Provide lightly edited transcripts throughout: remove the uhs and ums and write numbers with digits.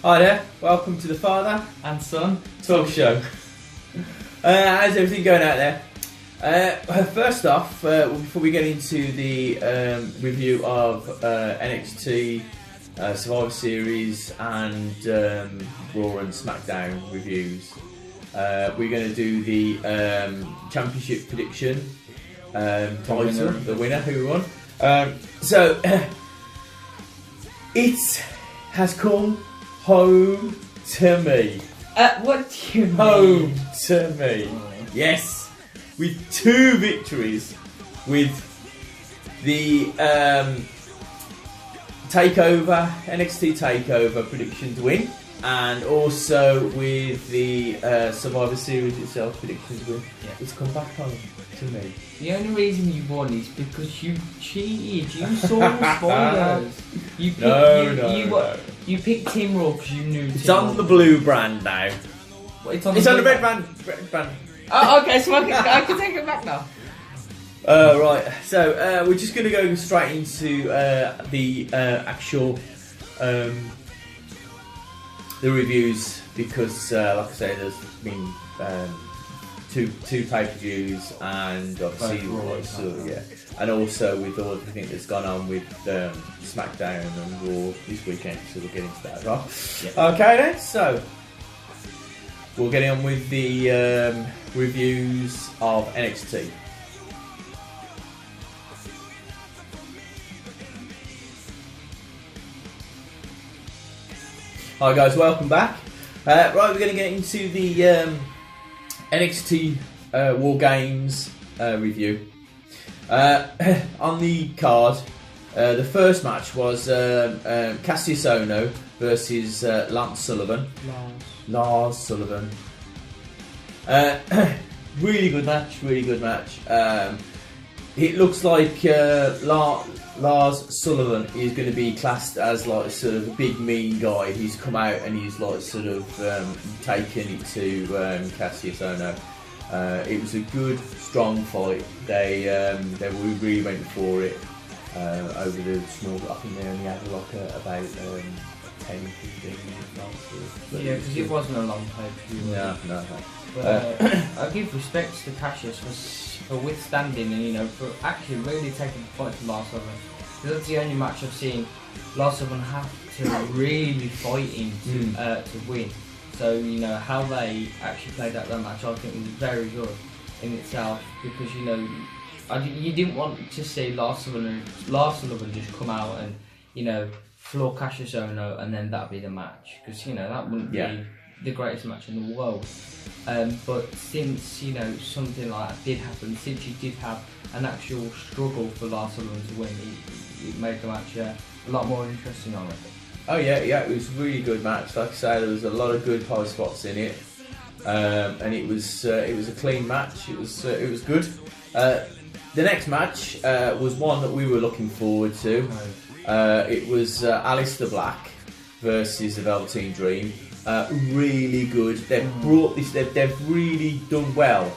Hi there, welcome to the Father and Son Talk Show. How's everything going out there? First off, before we get into the review of NXT, Survivor Series and Raw and SmackDown reviews, we're going to do the championship prediction, the winner who won. So, it has come home to me. What do you mean? Home to me. Yes. With 2 victories. With the takeover, NXT takeover predictions win. And also with the Survivor Series itself predictions win. Yeah. It's come back home to me. The only reason you won is because you cheated. You saw the spoilers. You picked Team Raw because you knew. It's on the blue brand now. Well, it's on the red brand. brand. Oh, okay, so I can take it back now. Right, so we're just going to go straight into the actual the reviews because, like I say, there's been two pay-per-views and obviously and also with all everything that's gone on with SmackDown and Raw this weekend, so we'll get into that, right? Yeah. Okay then, so we'll get on with the reviews of NXT. Hi guys, welcome back. Right, we're going to get into the NXT War Games review. On the card, the first match was Cassius Ohno versus Lars Sullivan. Really good match. It looks like Lars Sullivan is going to be classed as like sort of a big mean guy. He's come out and he's like sort of taken it to Cassius Ohno. It was a good, strong fight. They really went for it over the small. I think they only had like about 10-15 minutes. Yeah, because it wasn't a long pay-per-view. No. But I give respect to Cassius for withstanding and for actually really taking the fight to Lars Sullivan. Because that's the only match I've seen Lars Sullivan have to really fight in to win. So how they actually played out that match, I think was very good in itself. Because you didn't want to see Lars Sullivan just come out and floor Cassius Ohno and then that be the match, because that wouldn't be the greatest match in the world. But since something like that did happen, since you did have an actual struggle for Lars Sullivan to win, it made the match a lot more interesting on it. Oh yeah, it was a really good match. Like I say, there was a lot of good high spots in it, and it was a clean match. It was good. The next match was one that we were looking forward to. It was Aleister Black versus the Velveteen Dream. Really good. They've brought this. They've really done well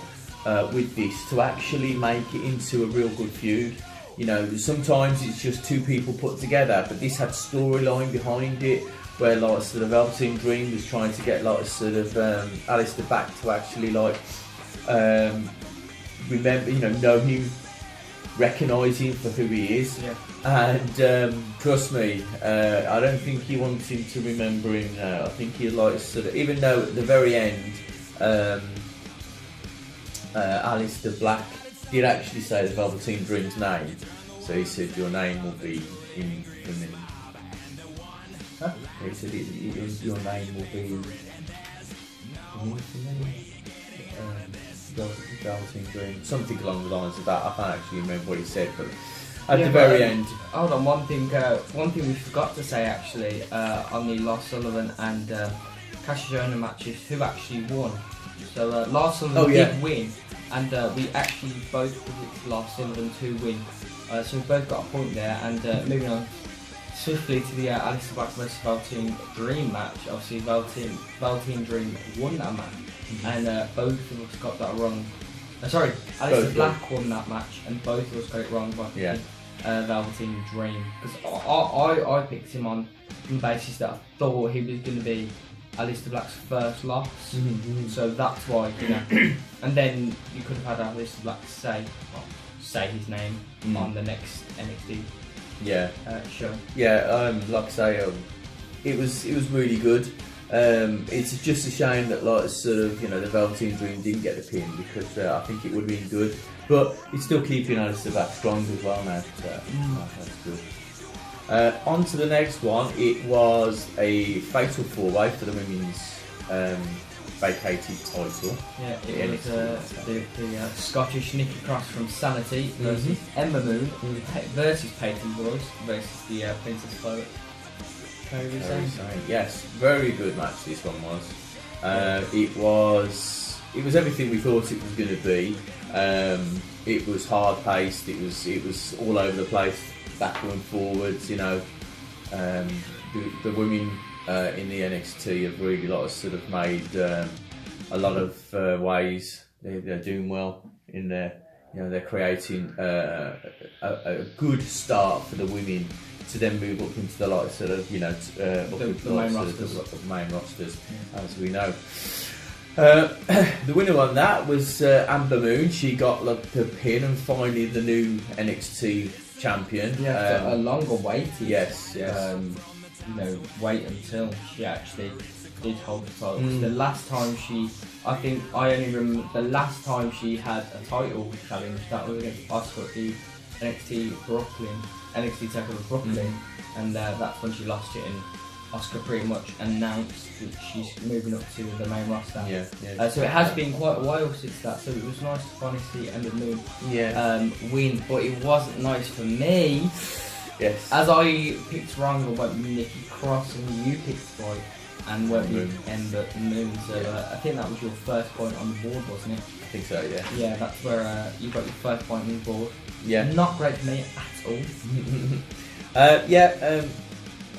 with this to actually make it into a real good feud. Sometimes it's just 2 people put together, but this had storyline behind it, where like sort of Velveteen Dream was trying to get like sort of Aleister back to actually like remember, know him, recognise him for who he is. Yeah. And trust me, I don't think he wants him to remember him now. I think he likes sort of, even though at the very end, Aleister Black did actually say the Velveteen Dream's name. So he said, your name will be in the minute. Huh? He said, your name will be in Velveteen Dream. Something along the lines of that. I can't actually remember what he said, but at the very end. Hold on, one thing we forgot to say actually on the Lars Sullivan and Cassius Ohno matches, who actually won. So Lars Sullivan did win, and we actually both predicted Lars Sullivan to win. So we both got a point there. And moving on swiftly to the Aleister Black vs Velveteen Dream match. Obviously, Velveteen Dream won that match, and both of us got that wrong. Aleister Black won that match, and both of us got it wrong. But Velveteen Dream, because I picked him on the basis that I thought he was going to be Aleister Black's first loss, so that's why, you know. And then you could have had Aleister Black say his name on the next NXT show. Yeah, like I say, it was really good. It's just a shame that like sort of, you know, the Velveteen Dream didn't get the pin, because I think it would have been good. But it's still keeping Aleister Black strong as well now. So that's good. On to the next one. It was a fatal 4-way for the women's vacated title. Yeah, it was the Scottish Nikki Cross from Sanity versus Ember Moon versus Peyton Royce versus the Princess Chloe. Yes, very good match this one was. It was everything we thought it was going to be. It was hard paced. It was all over the place, backward and forwards. You know, the women in the NXT have really sort of made a lot of ways. They're doing well in there. You know, they're creating a good start for the women to then move up into the sort of, you know, the main rosters. The main rosters, as we know. The winner on that was Ember Moon. She got the pin and finally the new NXT champion. Yeah, a longer wait. Yes. You know, wait until she actually did hold the title. The last time I only remember the last time she had a title challenge, that was against Asuka at the NXT TakeOver Brooklyn, and that's when she lost it, and Asuka pretty much announced that she's moving up to the main roster. So it has been quite a while since that, so it was nice to finally see Ember Moon win, but it wasn't nice for me. Yes. As I picked wrong, I went with Nikki Cross, and you picked right and went with Ember Moon. So I think that was your first point on the board, wasn't it? I think so, yeah. Yeah, that's where you got your first point on the board. Yeah. Not great for me at all.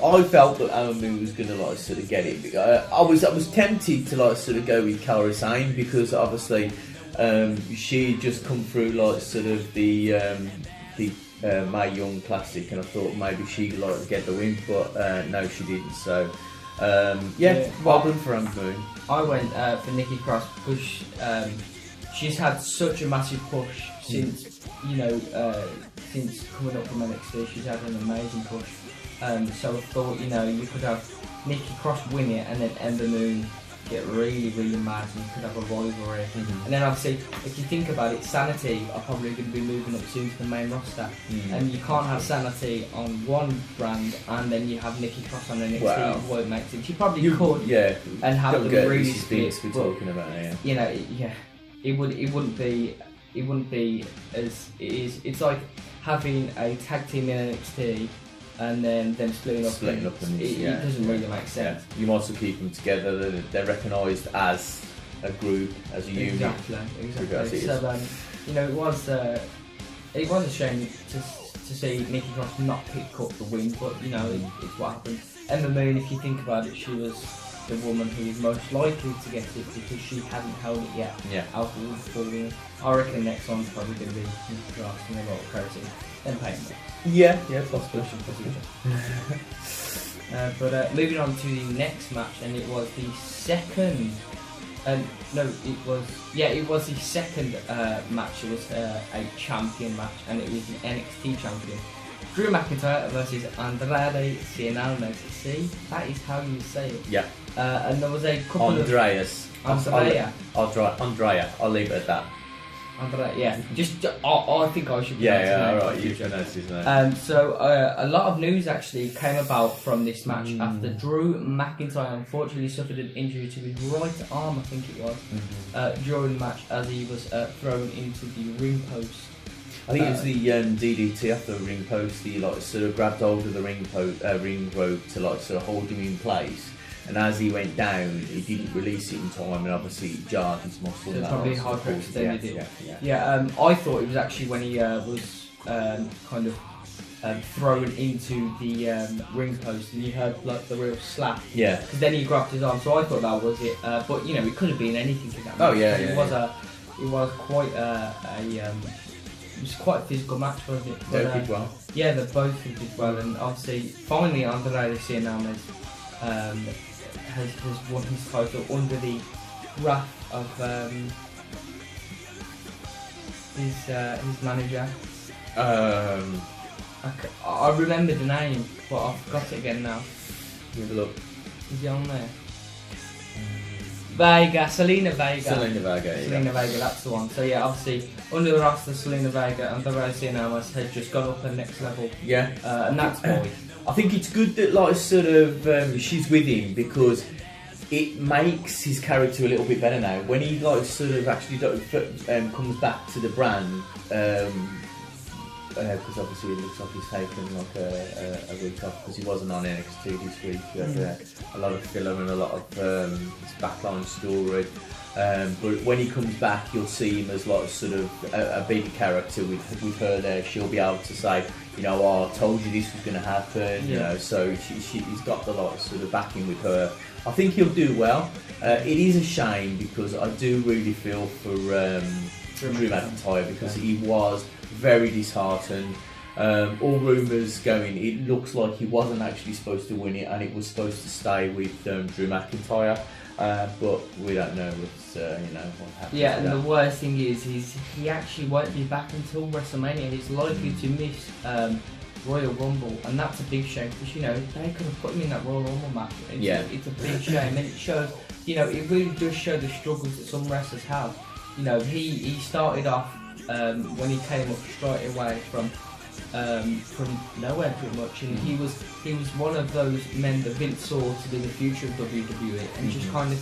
I felt that Ember Moon was going to sort of get it. I was tempted to sort of go with Kairi Sane, because obviously she had just come through sort of the Mae Young Classic, and I thought maybe she'd get the win, but no, she didn't. So well done for Ember Moon. I went for Nikki Cross because she's had such a massive push since since coming up from NXT. She's had an amazing push. So I thought, you know, you could have Nikki Cross win it, and then Ember Moon get really, really mad, and you could have a rivalry. And then obviously, if you think about it, Sanity are probably going to be moving up soon to the main roster, and you can't have Sanity on one brand and then you have Nikki Cross on NXT. Wow. It won't make sense. You probably could, and have them really split. We're talking about, you know, it wouldn't be as it is. It's like having a tag team in NXT and then them splitting up. It doesn't really make sense. Yeah. You might also keep them together. They're recognised as a group, as a unit. Exactly. So you know, it was a shame to see Nikki Cross not pick up the win, but you know, it's what happened. Ember Moon, if you think about it, she was the woman who is most likely to get it because she hadn't held it yet. Out of all the 4 winners, I reckon the next one's probably going to be Nikki Cross, and then Crazy, then Peyton. Possibly. But moving on to the next match, and it was the second. It was the second match. It was a champion match, and it was the NXT champion, Drew McIntyre versus Andrade Cien. See, that is how you say it. Yeah. And there was a couple Andrea. I'll leave it at that. Andrea, yeah. I think I should. Alright. You pronounce his name. So a lot of news actually came about from this match after Drew McIntyre unfortunately suffered an injury to his right arm, I think it was, during the match as he was thrown into the ring post. I think it was the DDT after the ring post. He sort of grabbed hold of the ring rope to sort of hold him in place. And as he went down, he didn't release it in time, and obviously it jarred his muscle. So probably hard to extend it. I thought it was actually when he was kind of thrown into the ring post, and you heard the real slap. Yeah. Because then he grabbed his arm, so I thought that was it. But you know, it could have been anything in that match. It was quite a it was quite a physical match, wasn't it? They did well. Yeah, they both did well, and obviously, finally, Andre Cien has won his title under the wrath of his manager. I remember the name, but I forgot it again now. Have a look. Is he on there? Selena Vega. Selena Vega, that's the one. So yeah, obviously under the wrath of Selena Vega, and Andre Cien had just gone up a next level. Yeah, and that's why. I think it's good that like sort of she's with him because it makes his character a little bit better now. When he like sort of actually comes back to the brand, because obviously it looks like he's taken like a week off because he wasn't on NXT this week. He had a lot of filler and a lot of his backline story. But when he comes back, you'll see him as like sort of a bigger character with her there. She'll be able to say, you know, oh, I told you this was going to happen. You know, so he's got the like sort of backing with her. I think he'll do well. It is a shame because I do really feel for Drew McIntyre because he was very disheartened. All rumours going, it looks like he wasn't actually supposed to win it and it was supposed to stay with Drew McIntyre. But we don't know what's what happens. Yeah, and the worst thing is he actually won't be back until WrestleMania. He's likely to miss Royal Rumble, and that's a big shame because they could have put him in that Royal Rumble match. It's a big shame, and it shows. It really does show the struggles that some wrestlers have. He started off when he came up straight away from nowhere pretty much, and he was one of those men that Vince saw to be the future of WWE, and just kind of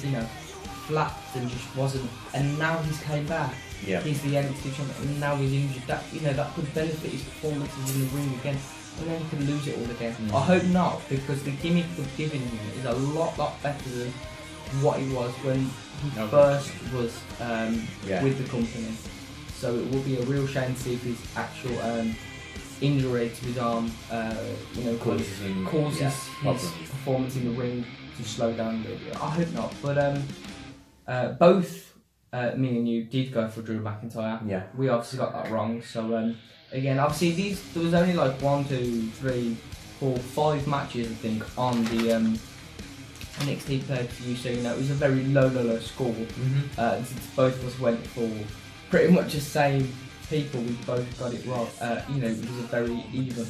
flapped and just wasn't. And now he's came back. Yeah. He's the NXT champion, and now he's injured. That could benefit his performances in the ring again, and then he can lose it all again. I hope not, because the gimmick they've given him is a lot better than what he was when he first was with the company. So it will be a real shame to see if his actual injury to his arm, causes his performance in the ring to slow down a little bit. I hope not, but both me and you did go for Drew McIntyre. Yeah. We obviously got that wrong. So again, obviously there was only like 1, 2, 3, 4, 5 matches I think on the NXT pay-per-view. So it was a very low score. Since both of us went for pretty much the same people, we both got it wrong. It was a very even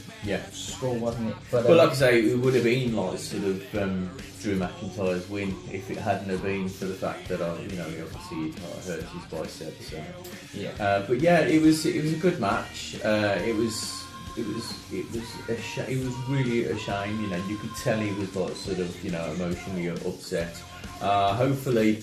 score, wasn't it? But like I say, it would have been like sort of Drew McIntyre's win if it hadn't have been for the fact that he obviously hurt his biceps. But yeah, it was a good match. It was really a shame. You could tell he was like sort of emotionally upset. Hopefully.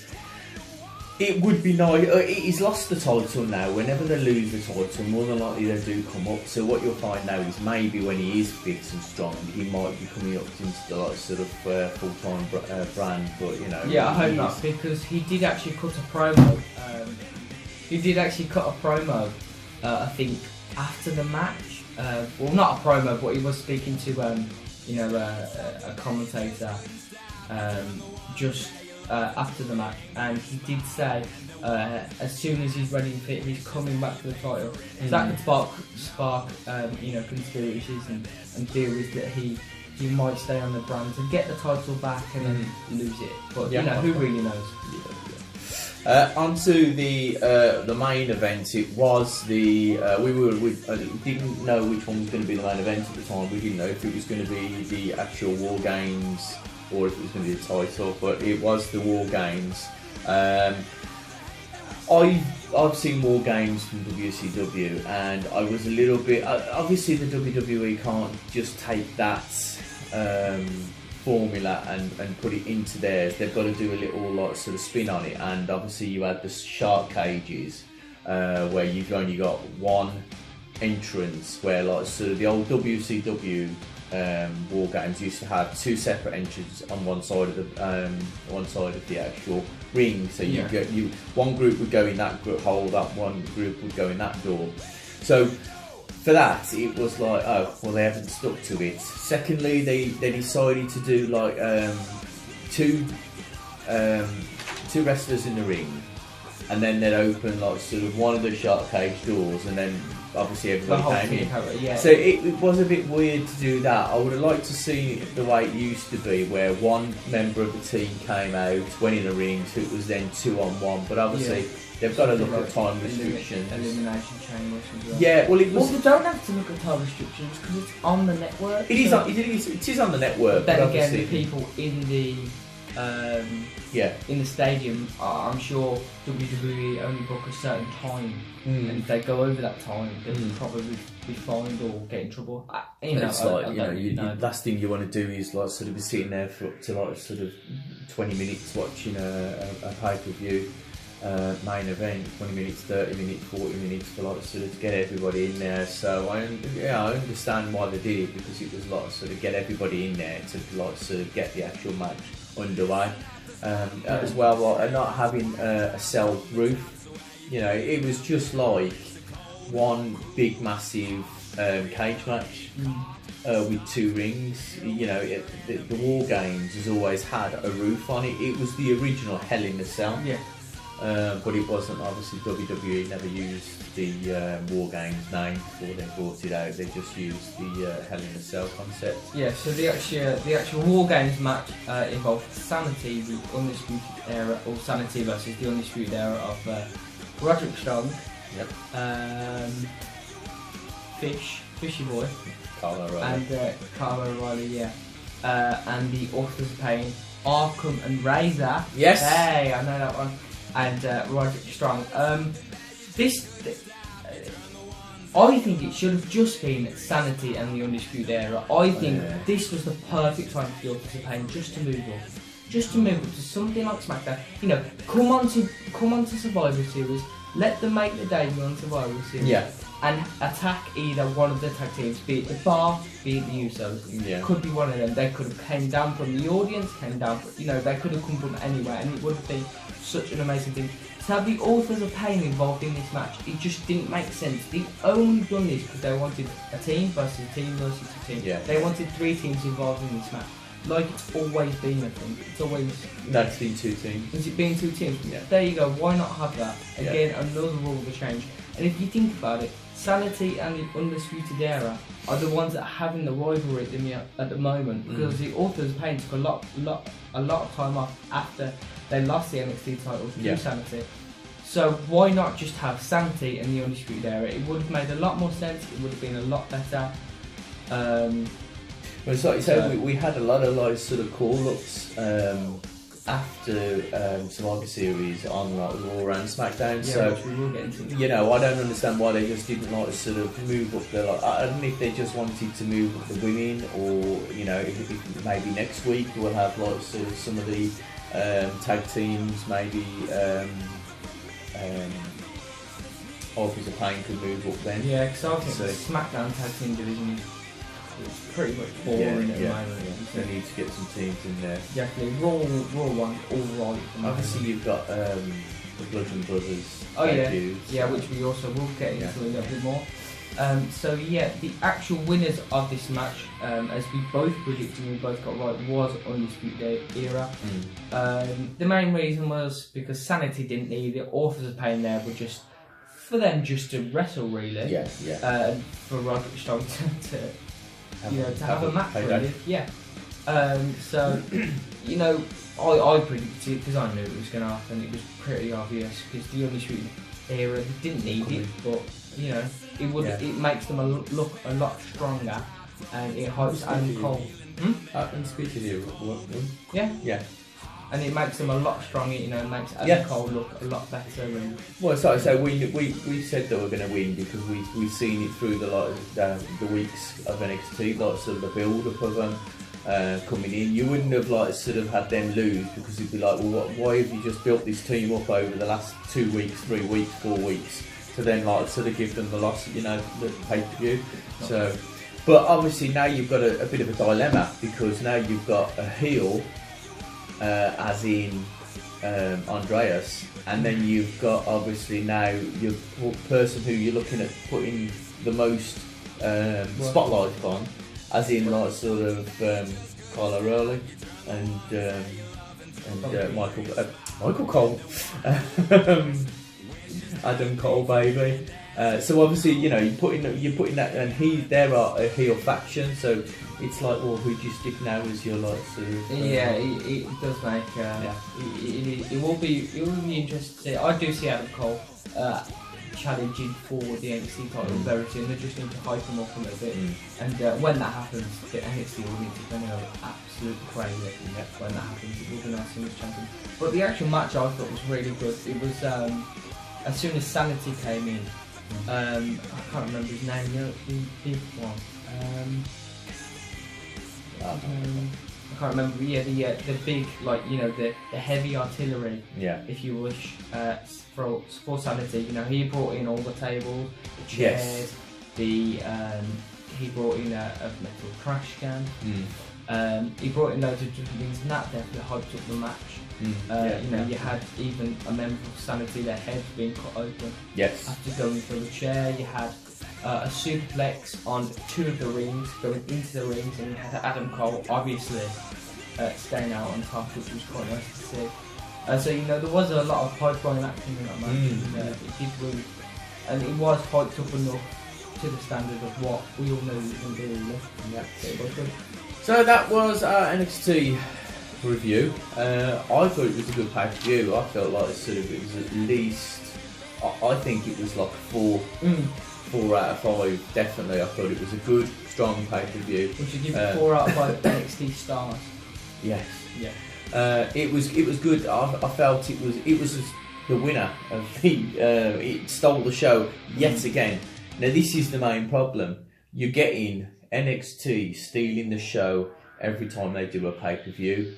It would be nice. He's lost the title now. Whenever they lose the title, more than likely they do come up. So what you'll find now is maybe when he is fit and strong, he might be coming up into the sort of full-time brand. But I hope not, because he did actually cut a promo. I think after the match. Well, not a promo, but he was speaking to a commentator just. After the match, and he did say as soon as he's ready and fit, he's coming back for the title. So that could spark conspiracies and theories that he might stay on the brand and get the title back and then lose it. But who really knows? Onto the main event. It was we didn't know which one was going to be the main event at the time. We didn't know if it was going to be the actual War Games or if it was going to be the title, but it was the War Games. I've seen War Games from WCW, and I was a little bit. Obviously, the WWE can't just take that formula and put it into theirs. They've got to do a little like sort of spin on it. And obviously, you had the shark cages where you've only got one entrance, where like sort of the old WCW. War Games used to have 2 separate entrances on one side of the actual ring. So one group would go in that hole, that one group would go in that door. So for that, it was like, they haven't stuck to it. Secondly, they decided to do like two wrestlers in the ring, and then they'd open like sort of one of the shark cage doors, and then obviously The everybody whole came team in. cover, yeah. So it was a bit weird to do that. I would have liked to see it the way it used to be, where one member of the team came out, went in a ring, so it was then 2-on-1. But obviously they've got to look at time restrictions. Elimination chamber as well. Yeah, well, it Well, was. they don't have to look at time restrictions because it's on the network. It is. so- It is on the network. Then but again, the obviously- people in the Yeah. in the stadium, I'm sure WWE only book a certain time, and if they go over that time, they'll probably be fined or get in trouble. It's like, I you know, don't know. last thing you want to do is like sort of be sitting there for up to like sort of 20 minutes watching a pay-per-view main event, 20 minutes, 30 minutes, 40 minutes for like sort of get everybody in there. So I understand why they did it, because it was like sort of get everybody in there to like sort of get the actual match underway. As well, like, not having a cell roof, you know, it was just like one big massive cage match with 2 rings. You know, the War Games has always had a roof on it. It was the original Hell in a Cell. Yeah. But it wasn't, obviously WWE never used the War Games name before they brought it out. They just used the Hell in a Cell concept. Yeah, so the actual War Games match involved Sanity, the Undisputed Era, or Sanity versus the Undisputed Era of Roderick Strong, Fishy Boy, Kyle O'Reilly. and Kyle O'Reilly, yeah, and the Authors of Pain, Arkham and Razor. Yes. Hey, I know that one. And Roderick Strong. I think it should have just been Sanity and the Undisputed Era. I think this was the perfect time for the Authors of Pain just to move up. Just to move up to something like SmackDown. You know, come on to Survivor Series, let them make the debut on Survivor Series. Yeah. And attack either one of the tag teams, be it the Bar, be it the Usos. Yeah. Could be one of them. They could have came down from the audience, they could have come from anywhere, and it would have been such an amazing thing. To have the Authors of Pain involved in this match, it just didn't make sense. They only done this because they wanted a team versus a team versus a team. Yeah. They wanted 3 teams involved in this match. Like it's always been, I think. It's always... No, it's been 2 teams. Has it been 2 teams? Yeah. There you go, why not have that? Yeah. Again, another rule of the change. And if you think about it, Sanity and the Undisputed Era are the ones that are having the rivalry at the moment, because the Authors of Pain took a lot of time off after they lost the NXT titles to Sanity. So why not just have Sanity and the Undisputed Era? It would have made a lot more sense. It would have been a lot better. Well, it's like you said, we had a lot of like sort of call-ups after Survivor Series on like Raw and SmackDown. Yeah, so which we will get into. you know, I don't understand why they just didn't like sort of move up the. Like, I don't know if they just wanted to move up the women, or you know, if maybe next week we'll have like sort of some of the tag teams, maybe. Authors of Pain could move up then. Yeah, because I think the SmackDown tag team division is pretty much boring at the moment. They need to get some teams in there. Exactly. Raw one, all right. Obviously, you've got the Bludgeon Brothers. Oh yeah, debuts. yeah, which we also will get into a little bit more. So yeah, the actual winners of this match, as we both predicted and we both got right, was Undisputed Era. The main reason was because Sanity didn't need it. Authors of Pain there were just for them just to wrestle, really. Yeah. For Roderick Strong to have a match, really. Yeah. So you know, I predicted it because I knew it was going to happen. It was pretty obvious because the Undisputed Era didn't need it, but you know, it makes them look a lot stronger, and it hypes Adam Cole. Undisputed Era. Yeah. And it makes them a lot stronger, you know, makes Adam Cole look a lot better. And well, so we said that we're going to win because we've seen it through the weeks of NXT, like sort of the build up of them coming in. You wouldn't have like sort of had them lose because it'd be like, well, why have you just built this team up over the last 2 weeks, 3 weeks, 4 weeks to then like sort of give them the loss, you know, the pay-per-view. So, but obviously now you've got a bit of a dilemma because now you've got a heel. As in Andreas, and then you've got obviously now your person who you're looking at putting the most spotlight on, as in like sort of Kyle O'Reilly and Michael Cole, Adam Cole, baby. So obviously, you're putting that, and they're a heel faction. So it's like, well, who do you stick now as your like sort of? Yeah, it does make. It will be interesting. I do see Adam Cole challenging for the NXT title very soon. They just need to hype him up a little bit, and when that happens, the NXT audience is going to go absolutely crazy. When that happens, it will be nice to see champion. But the actual match I thought was really good. It was as soon as Sanity came in. I can't remember his name. The big one. I can't remember. Yeah, the big, like, the heavy artillery. Yeah. If you wish, for Sanity, he brought in all the tables, the chairs, he brought in a metal trash can. He brought in loads of different things, and that definitely hyped up the match. You had even a member of Sanity, their head being cut open. Yes. After going through the chair, you had a superplex on 2 of the rings, going into the rings, and you had Adam Cole, obviously, staying out on top, which was quite nice to see. So, there was a lot of pipeline action in that match, and it was hyped up enough to the standard of what we all know you can do. So it was good. So that was our NXT review. I thought it was a good pay-per-view. I felt like it was at least, I think it was like 4 out of 5. Definitely, I thought it was a good, strong pay-per-view. Would you give it 4 out of 5 NXT stars? Yes. Yeah. It was good. I felt it was the winner of it stole the show yet again. Now this is the main problem. You're getting NXT stealing the show every time they do a pay-per-view.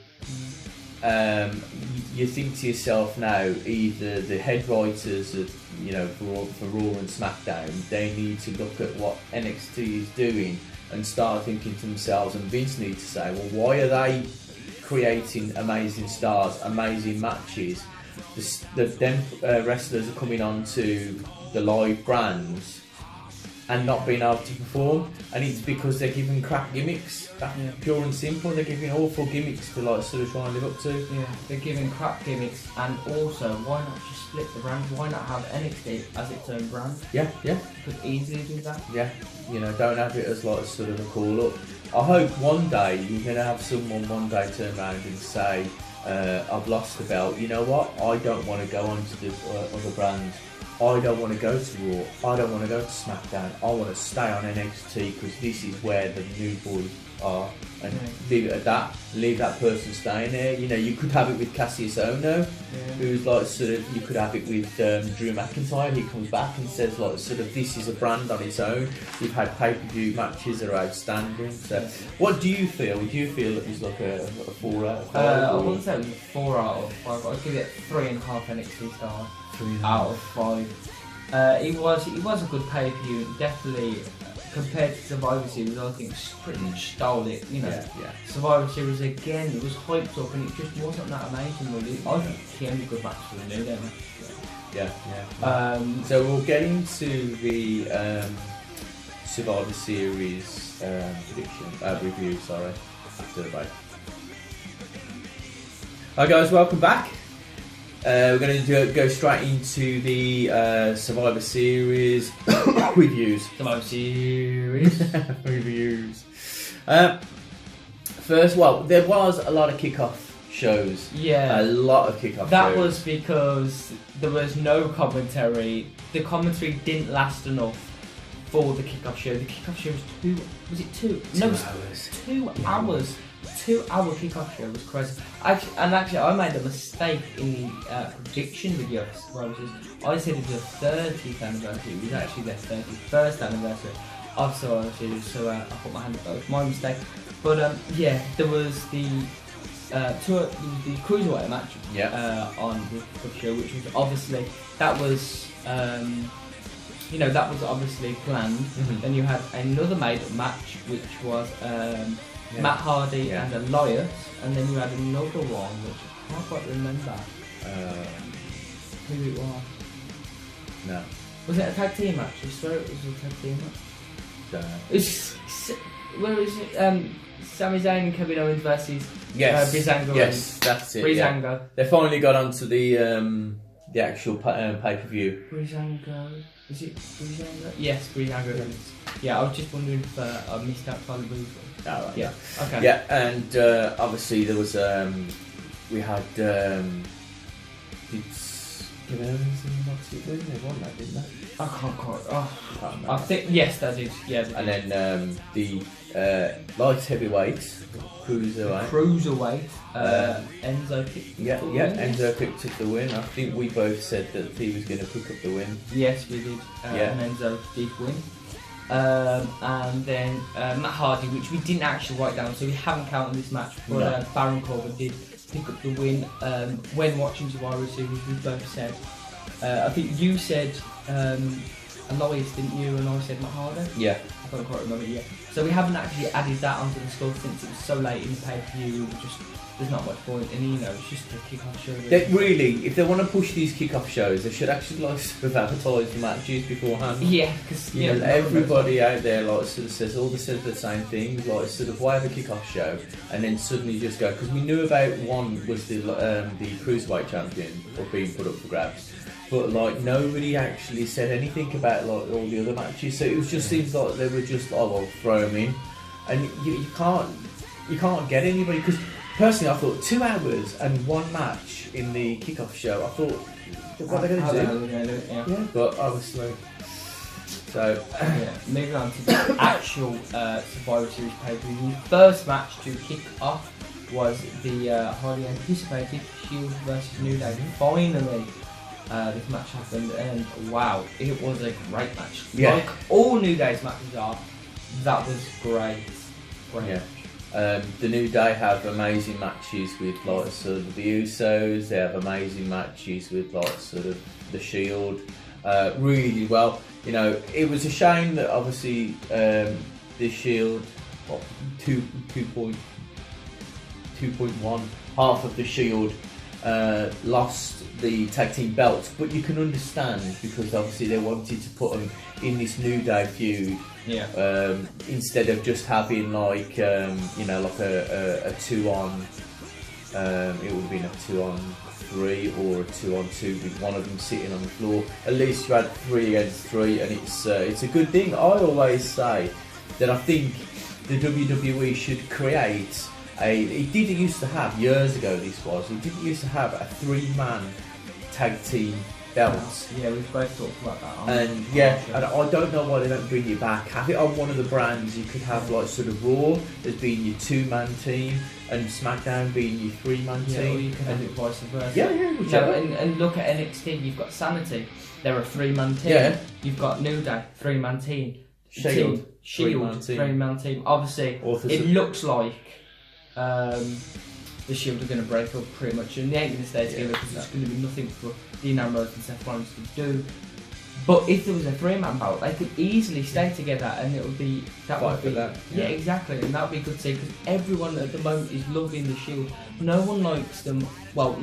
You think to yourself now, either the head writers of, for Raw and SmackDown, they need to look at what NXT is doing and start thinking to themselves, and Vince needs to say, well, why are they creating amazing stars, amazing matches? Them wrestlers are coming on to the live brands and not being able to perform, and it's because they're giving crap gimmicks. That's pure and simple. They're giving awful gimmicks to sort of try and live up to. Yeah, they're giving crap gimmicks, and also, why not just split the brand? Why not have NXT as its own brand? Yeah. You could easily do that. Yeah, don't have it as sort of a call up. I hope one day you're going to have someone one day turn around and say, I've lost the belt. You know what? I don't want to go on to the other brands. I don't want to go to Raw. I don't want to go to SmackDown. I want to stay on NXT because this is where the new boys are. And leave it at that. Leave that person staying there. You could have it with Cassius Ohno, who's you could have it with Drew McIntyre. He comes back and says this is a brand on its own. We've had pay-per-view matches that are outstanding. So, what do you feel? Do you feel it was like a 4 out of 5? I wouldn't say it was a 4 out of 5. I'd give it 3.5 NXT stars. 3 out of 5. It was a good pay-per-view. Definitely. Compared to Survivor Series, I think pretty much stole it. Survivor Series again, it was hyped up and it just wasn't that amazing, really. I think the only good match for the new then. Yeah. So we'll get into the Survivor Series review. Sorry, after the break. Hi guys, welcome back. We're going to go straight into the Survivor Series reviews. Survivor Series reviews. First, there was a lot of kickoff shows. Yeah. A lot of kickoff shows. That was because there was no commentary. The commentary didn't last enough for the kickoff show. The kickoff show was 2 hours. 2 hours. 2-hour kickoff show was crazy. Actually, I made a mistake in the prediction video. I said it was their 30th anniversary. It was actually their 31st anniversary of Survivor Series, so I put my hand up. That was my mistake. But there was the cruiserweight match on the kickoff show, which was obviously that was obviously planned. Mm-hmm. Then you had another made-up match, which was. Matt Hardy and Elias, and then you had another one which I can't quite remember who it was. No. Was it a tag team match? I swear it was a tag team match. Don't know. Where is it? Sami Zayn and Kevin Owens versus Breezango. Yes, that's it. Breezango. Yeah. They finally got onto the actual pay-per-view. Breezango. Is it Breezango? Yes, Breezango. Yeah, I was just wondering if I missed out Tyler Breeze. Oh, right. Yeah. Okay. Yeah, and obviously there was we had did Kevin Owens and Moxley win? They won that, didn't they? I can't quite. Oh, Can't remember. I think yes, that is. Yeah. They And did. then the light heavyweight, cruiserweight. Cruiserweight. Enzo picked. Yeah, the yeah. win. Enzo picked up the win. I think we both said that he was going to pick up the win. Yes, we did. Yeah. And Enzo did win. And then Matt Hardy, which we didn't actually write down, so we haven't counted this match. But No. Baron Corbin did pick up the win when watching Survivor Series. We both said. I think you said Elias, didn't you? And I said Matt Hardy. Yeah. I can't quite remember yet. So we haven't actually added that onto the score since it was so late in the pay-per-view. There's not much point, and you know, it's just a kick-off show. Really, if they want to push these kick-off shows, they should actually like sort of advertise the matches beforehand. Yeah, because You know, everybody out there like sort of says all the same things, like sort of why have a kick-off show, and then suddenly just go, because we knew about one was the cruiserweight champion or being put up for grabs, but like nobody actually said anything about like all the other matches, so it was just seems like they were just well throw them in, and you can't get anybody, because personally I thought 2 hours and one match in the kick-off show, I thought what are they going to do? Yeah, but obviously. So yeah, moving on to the actual Survivor Series pay-per-view. The first match to kick off was the highly anticipated Shield versus New Day. Finally, this match happened, and wow, it was a great match. Yeah. Like all New Day's matches are, that was great. Yeah. The New Day have amazing matches with like sort of the Usos. They have amazing matches with like sort of the Shield. Really well. You know, it was a shame that obviously the Shield, 2.1, half of the Shield lost the tag team belts, but you can understand because obviously they wanted to put them in this New Day feud. Yeah. Instead of just having like you know, like a 2-on, it would have been a 2-on-3 or a 2-on-2 with one of them sitting on the floor. At least you had 3 against 3, and it's a good thing. I always say that I think the WWE should create it didn't used to have years ago. It didn't used to have a 3-man tag team belts. Yeah, we've both talked about that. And yeah, and I don't know why they don't bring it back. Have it on one of the brands. You could have like sort of Raw as being your 2-man team, and SmackDown being your 3-man Yeah, team. or you can have it vice versa. Yeah, whichever. And look at NXT. You've got Sanity. They're a 3-man team. Yeah. You've got New Day, 3-man team. Shield, Shield, 3-man team. Obviously, it looks like the Shield are going to break up pretty much, and they ain't going to stay together because it's going to be nothing for Dean Ambrose and Seth Rollins to do. But if there was a 3-man belt, they could easily stay together, and it would be Yeah, exactly, and that would be good to see because everyone at the moment is loving the Shield. No one likes them. Well,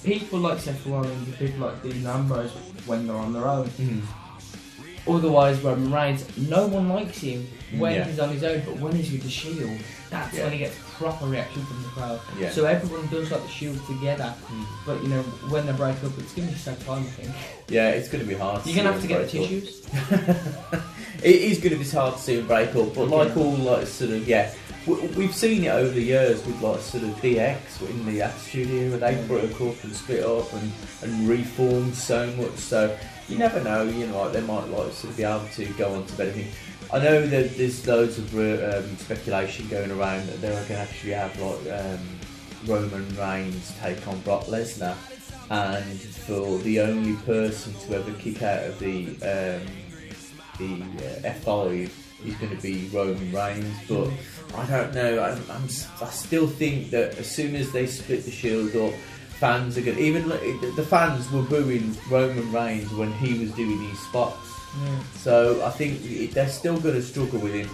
people like Seth Rollins and people like Dean Ambrose when they're on their own. Otherwise, Roman Reigns, no one likes him when he's on his own, but when he's with the Shield, that's when he gets proper reaction from the crowd. Yeah. So everyone does like the Shield together, but you know, when they break up, it's going to be so time, I think. Yeah, it's going to be hard. You're going to have to get the tissues. It is going to be hard to see them break up, but like all like sort of we've seen it over the years with like sort of DX in the Attitude Era. They broke up and split up and reformed so much. So you never know. You know, like they might like sort of be able to go on to better things. I know that there's loads of speculation going around that they're going to actually have like Roman Reigns take on Brock Lesnar, and for the only person to ever kick out of the F5 is going to be Roman Reigns. But I don't know. I still think that as soon as they split the Shield up, fans are going. Even the fans were booing Roman Reigns when he was doing these spots. So I think they're still going to struggle with him.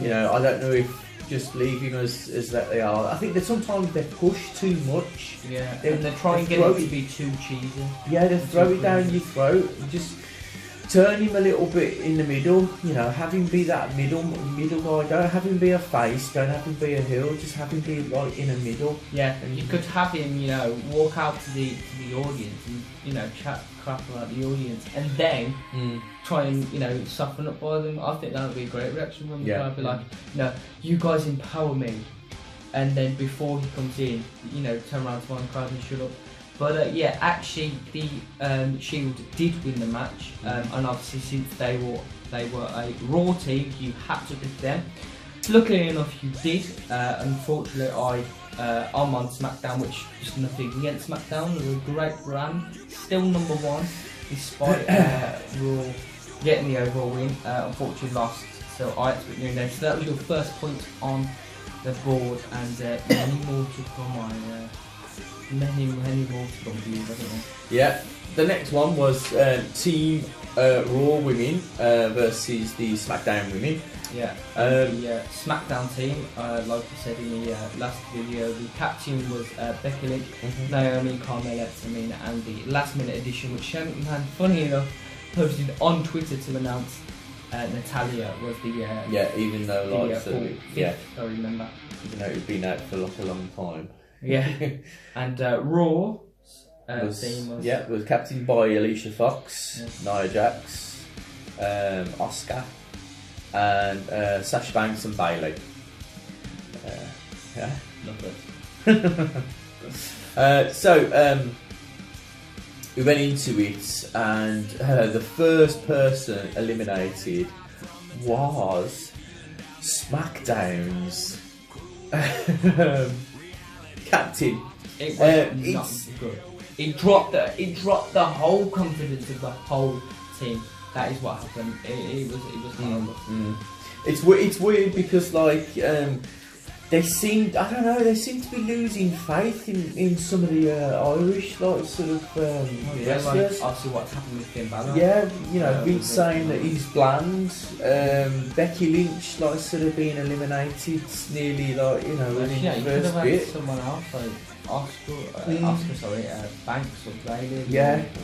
You know, I don't know if just leave him as that they are. I think that sometimes they push too much. Yeah, and they try and get it to be too cheesy. Yeah, they throw it down your throat. turn him a little bit in the middle, you know, have him be that middle guy, don't have him be a face, don't have him be a heel, just have him be like in the middle. Yeah, and you could have him, you know, walk out to the audience and, you know, chat crap about the audience and then try and, you know, soften up by them. I think that would be a great reaction from the crowd. Be like, you know, you guys empower me. And then before he comes in, you know, turn around to my crowd and shut up. But yeah, actually, the Shield did win the match, and obviously since they were a Raw team, you had to pick them. Luckily enough, you did. Unfortunately, I'm on SmackDown, which is nothing against SmackDown. They're a great brand, still number one, despite Raw getting the overall win. Unfortunately, lost. So I had to pick Nunes. So that was your first point on the board, and many more to come. Many more to come for you, I don't know. Yeah, the next one was Team Raw Women versus the SmackDown Women. Yeah, the SmackDown team, like I said in the last video, the captain was Becky Lynch, Naomi, Carmella, Tamina, and the last minute addition, which Shane McMahon, funny enough, posted on Twitter to announce Natalia was the even though like I remember. Even though it'd been out for like a long time. Yeah, and Raw team was captained by Alicia Fox, Nia Jax, Asuka, and Sasha Banks and Bayley. So we went into it, and the first person eliminated was SmackDown's captain. It was not good. It dropped the whole confidence of the whole team. That is what happened. It was horrible. It's weird because like they seem to be losing faith in some of the Irish like sort of wrestlers. Like, obviously what's happened with Finn Balor. Yeah, you know, Vince saying that he's bland. Becky Lynch like sort of being eliminated nearly like, you know, in the first bit. Someone else like Oscar, Banks or Bayley,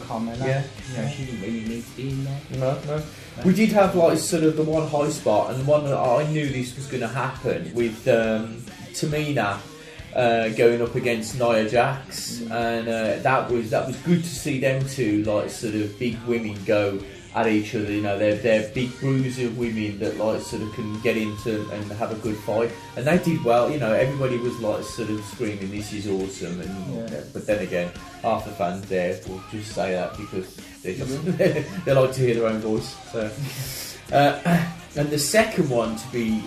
Carmella. Yeah. You know, she didn't really need to be in there. No. We did have like sort of the one high spot, and one that I knew this was going to happen with Tamina going up against Nia Jax, and that was good to see them two like sort of big women go at each other. You know, they're big bruiser women that like sort of can get into and have a good fight, and they did well. You know, everybody was like sort of screaming, "This is awesome!" And but then again, half the fans there will just say that because they just they like to hear their own voice. So, and the second one to be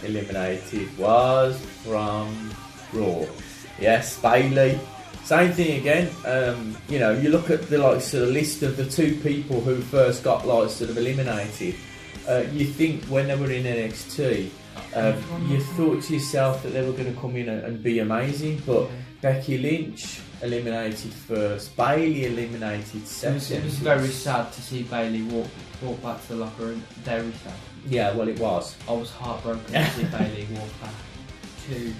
eliminated was from Raw. Yes, Bayley. Same thing again. You know, you look at the like sort of list of the two people who first got like sort of eliminated. You think when they were in NXT, you thought to yourself that they were going to come in and be amazing, but Becky Lynch eliminated first, Bayley eliminated second. It was very sad to see Bayley walk back to the locker room. Very sad. Yeah, well, it was. I was heartbroken to see Bayley walk back to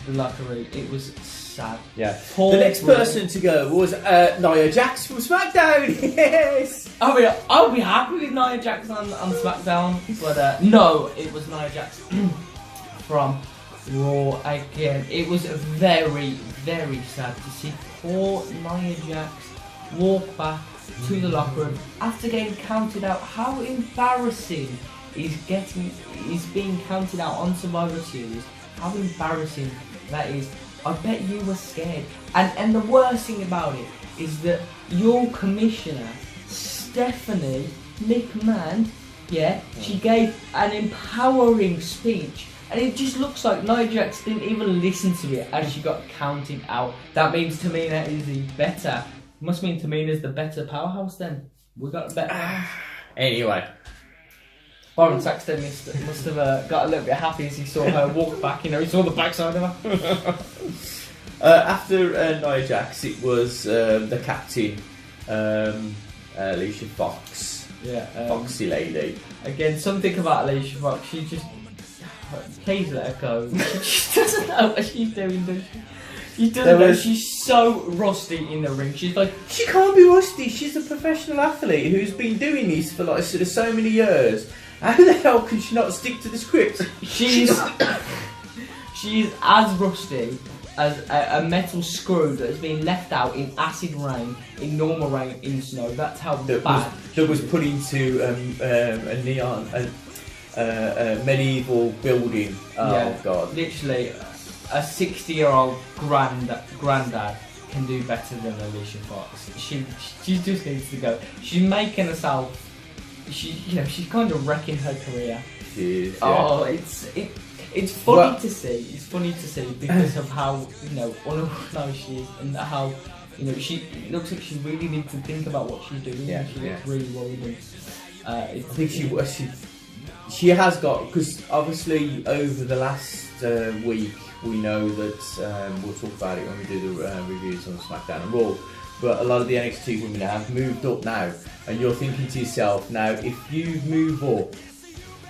the locker room. It was sad. Yeah. The next person to go was Nia Jax from SmackDown. Yes. I'll be happy with Nia Jax on SmackDown, but no, it was Nia Jax from Raw again. It was very, very sad to see poor Nia Jax walk back to the locker room after getting counted out. How embarrassing is being counted out on Survivor Series. How embarrassing that is. I bet you were scared. And the worst thing about it is that your commissioner, Stephanie McMahon, she gave an empowering speech, and it just looks like Nia Jax didn't even listen to it as she got counted out. That means Tamina is the better. Must mean Tamina's the better powerhouse then. We got a better. Anyway. Byron Saxton must have got a little bit happy as he saw her walk back. You know, he saw the backside of her. After Nia Jax, it was the captain, Alicia Fox. Yeah, Foxy lady. Again, something about Alicia Fox. She just please let her go. She just doesn't know what she's doing, does she? You don't know, she's so rusty in the ring. She's like, she can't be rusty. She's a professional athlete who's been doing this for like sort of so many years. How the hell can she not stick to the script? She's as rusty as a metal screw that has been left out in acid rain, in normal rain, in snow. That's how bad. That was put into a neon, a medieval building. Oh yeah, God! Literally, a 60-year-old granddad can do better than Alicia Fox. She just needs to go. She's making herself. She's kind of wrecking her career. She is. Yeah. Oh, it's funny to see. It's funny to see because of how unorganised she is and how she looks like she really needs to think about what she's doing. Yeah, and she looks really worried. I think she has got, because obviously over the last week we know that we'll talk about it when we do the reviews on SmackDown and Raw. But a lot of the NXT women have moved up now, and you're thinking to yourself, now if you move up,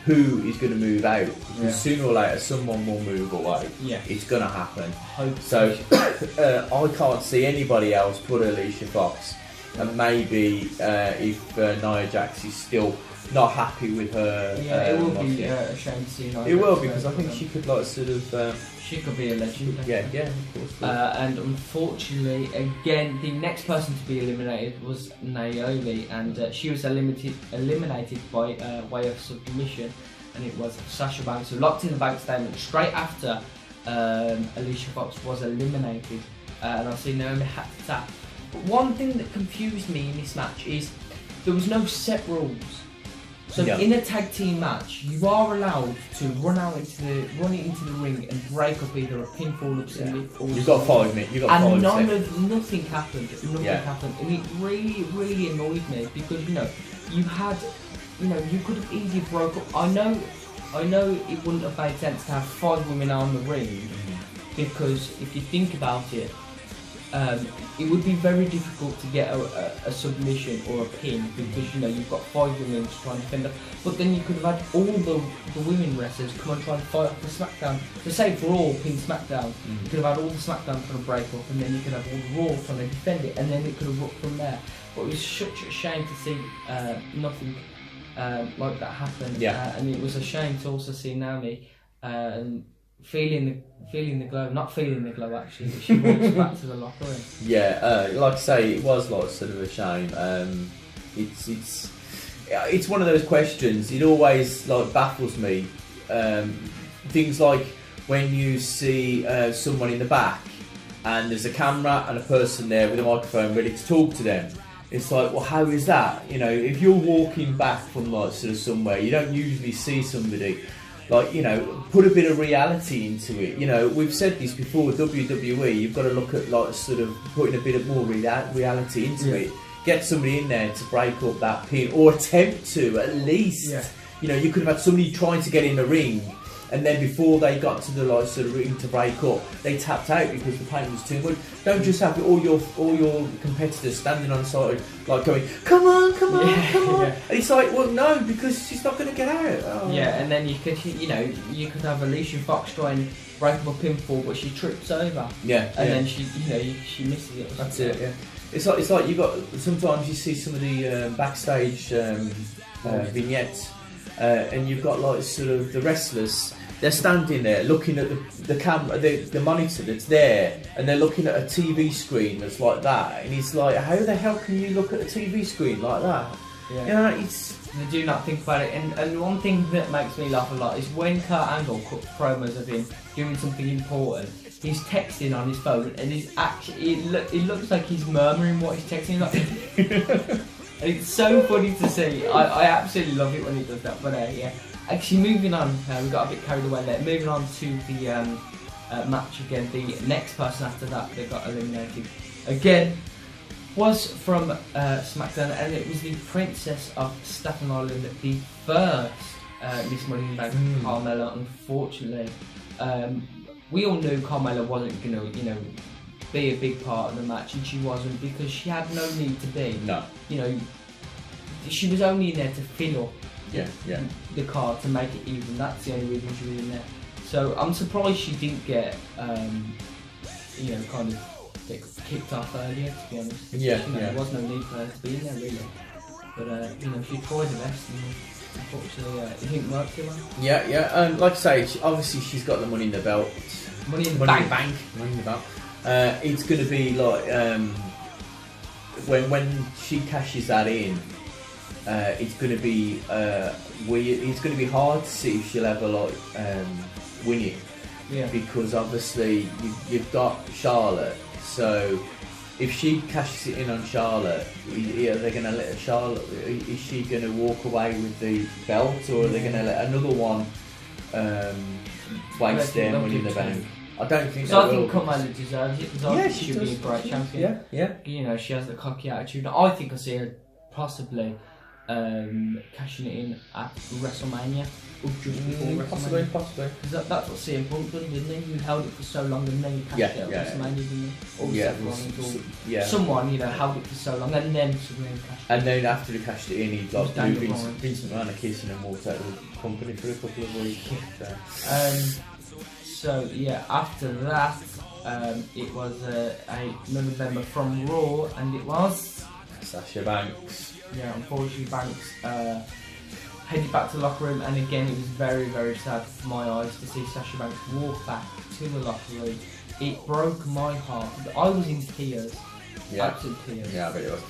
who is going to move out? Because sooner or later someone will move away. Yeah. It's going to happen. So I can't see anybody else but Alicia Fox. And maybe if Nia Jax is still not happy with her... Yeah, it will be a shame to see Nia Jax. It will, because I think she could sort of... she could be a legend. Yeah, of course. And unfortunately, again, the next person to be eliminated was Naomi, and she was eliminated by way of submission, and it was Sasha Banks who locked in the bank statement straight after Alicia Fox was eliminated, and I see Naomi had to tap. But one thing that confused me in this match is there was no set rules. So in a tag team match, you are allowed to run into the ring and break up either a pinfall or You've got 5 minutes. You've got 5 seconds. And nothing happened. Nothing happened, and it really, really annoyed me because you had, you could have easily broke up. I know it wouldn't have made sense to have 5 women on the ring because if you think about it. It would be very difficult to get a submission or a pin because you've got 5 women to try and defend it. But then you could have had all the women wrestlers come and try and fight off the SmackDown. So say for Raw pin SmackDown, you could have had all the SmackDown trying to break up, and then you could have all the Raw trying to defend it, and then it could have worked from there. But it was such a shame to see nothing like that happen. Yeah. And it was a shame to also see Naomi feeling the glow, not feeling the glow actually, but she walks back to the locker room. Yeah, like I say, it was like sort of a shame. It's one of those questions. It always like baffles me. Things like when you see someone in the back and there's a camera and a person there with a microphone ready to talk to them. It's like, well, how is that? If you're walking back from like sort of somewhere, you don't usually see somebody. Like, put a bit of reality into it. We've said this before, WWE, you've got to look at like sort of putting a bit of more reality into it. Get somebody in there to break up that pin, or attempt to at least. Yeah. You could have had somebody trying to get in the ring, and then before they got to the like sort of ring to break up, they tapped out because the pain was too much. Don't just have all your competitors standing on the side like going, come on. Yeah. And it's like, well, no, because she's not going to get out. Oh. Yeah, and then you could have Alicia Fox try and break up a pinfall, but she trips over. Yeah. And then she misses it. That's it. Yeah. It's like you got, sometimes you see some of the backstage vignettes, and you've got like sort of the wrestlers. They're standing there looking at the camera, the monitor that's there, and they're looking at a TV screen that's like that. And it's like, how the hell can you look at a TV screen like that? Yeah. It's... They do not think about it. And one thing that makes me laugh a lot is when Kurt Angle cut promos of him doing something important, he's texting on his phone, and he's actually, it looks like he's murmuring what he's texting. And it's so funny to see. I absolutely love it when he does that. But yeah. Actually, moving on, we got a bit carried away there. Moving on to the match again. The next person after that that got eliminated again was from SmackDown, and it was the Princess of Staten Island, the first Miss Money in the Bank, Carmella. Unfortunately, we all knew Carmella wasn't going to, be a big part of the match, and she wasn't, because she had no need to be. No. She was only in there to fill up. Yeah. The card to make it even. That's the only reason she was in there. So I'm surprised she didn't get you know, kind of get kicked off earlier, to be honest. Yeah, You know, yeah. there was no need for her to be in there, really. But, you know, she tried her best, and unfortunately, it didn't work too well. Yeah, yeah, and like I say, obviously she's got the money in the belt. Money in the bank. Money in the belt. It's going to be like when she cashes that in, it's going to be weird. It's going to be hard to see if she'll ever like win it. Yeah. Because obviously you've got Charlotte, so if she cashes it in on Charlotte, are they going to let Charlotte? Is she going to walk away with the belt, or are they going to let another one waste their money in the bank? I don't think so. they I think will. Carmella deserves it because I think she should be a great champion. Yeah, yeah. You know, she has the cocky attitude. I think I see her possibly cashing it in at WrestleMania. Or just before Possibly. Because that's what CM Punk did, didn't he? He held it for so long and then he cashed it at WrestleMania, didn't he? Or Seth Rollins, or someone, you know, held it for so long and then suddenly cashed it. And then after he cashed it in, he like blew Daniel Vincent McMahon a kiss and then walked out of the company for a couple of weeks. So yeah, after that, it was a member from Raw, and it was Sasha Banks. Yeah, unfortunately, Banks headed back to the locker room, and again, it was very, very sad for my eyes to see Sasha Banks walk back to the locker room. It broke my heart. I was in tears. Yeah. Absolute tears. Yeah, I bet it was.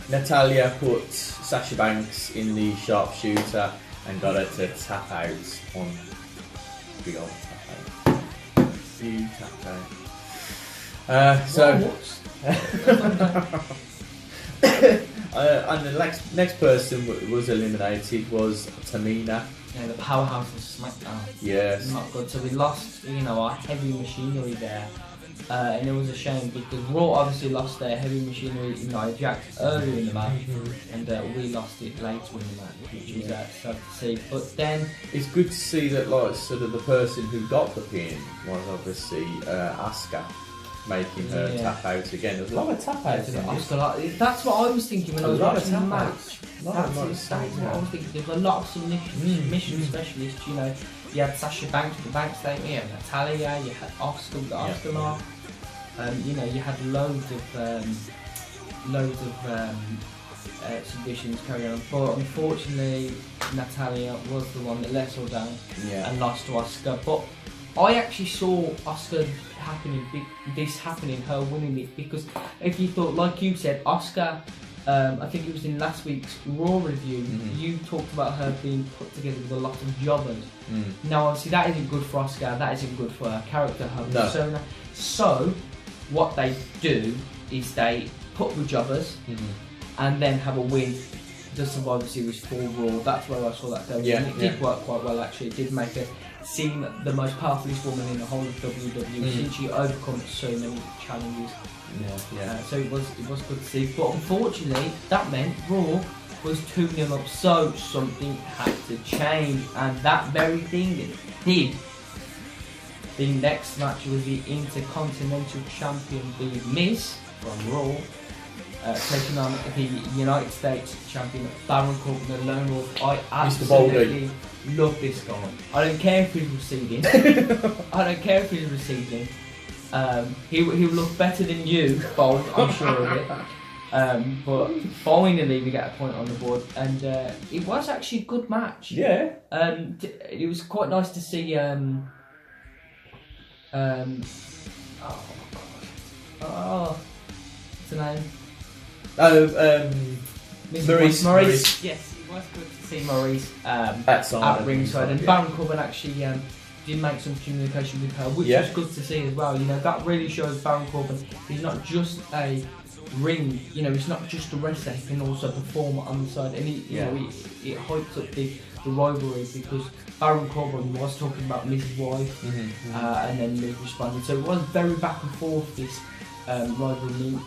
Natalia put Sasha Banks in the sharpshooter and got her to tap out on big old tap out. Big tap out. And the next person was eliminated was Tamina. Yeah, the powerhouse of SmackDown. Yes. Not good. So we lost, you know, our heavy machinery there. And it was a shame because Raw obviously lost their heavy machinery in Nia Jax earlier in the match, and we lost it later in the match, which was sad to see. But then it's good to see that, like, sort of the person who got the pin was obviously Asuka, making her tap out again. There's a lot of tap outs. That's what I was thinking when I was watching the match. That's what I was thinking. There was a lot of submission specialists. You know, you had Sasha Banks with the Banks statement, you had Natalia, you had Asuka with the Asuka mark. You know, you had loads of submissions carrying on. But unfortunately, Natalia was the one that let us all down and lost to Asuka. But I actually saw Asuka happening, her winning it, because if you thought, like you said, Asuka, I think it was in last week's Raw review, you talked about her being put together with a lot of jobbers. Now, obviously, that isn't good for Asuka, that isn't good for her character, her persona. So, what they do is they put the jobbers and then have a win. The Survivor Series for Raw. That's where I saw that go. And it did work quite well, actually. It did make her seem the most powerfulest woman in the whole of WWE since she overcome so many challenges. So it was good to see. But unfortunately, that meant Raw was 2-0 up. So something had to change, and that very thing did. The next match was the Intercontinental Champion, The Miz from Raw. Taking on the United States champion Baron Corbin, the Lone Wolf. I absolutely love this guy. I don't care if he's receding. He will look better than you, Bold, I'm sure of it. But finally we get a point on the board, and it was actually a good match. Yeah. It was quite nice to see. What's her name? Maurice. Yes, it was good to see Maurice at ringside, and Baron Corbin actually did make some communication with her, which was good to see as well. You know, that really shows Baron Corbin he's not just a ring. You know, he's not just a wrestler. He can also perform on the side, and it hypes up the rivalry, because Baron Corbin was talking about Miz's wife, and then Miz responded. So it was very back and forth, this rivalry,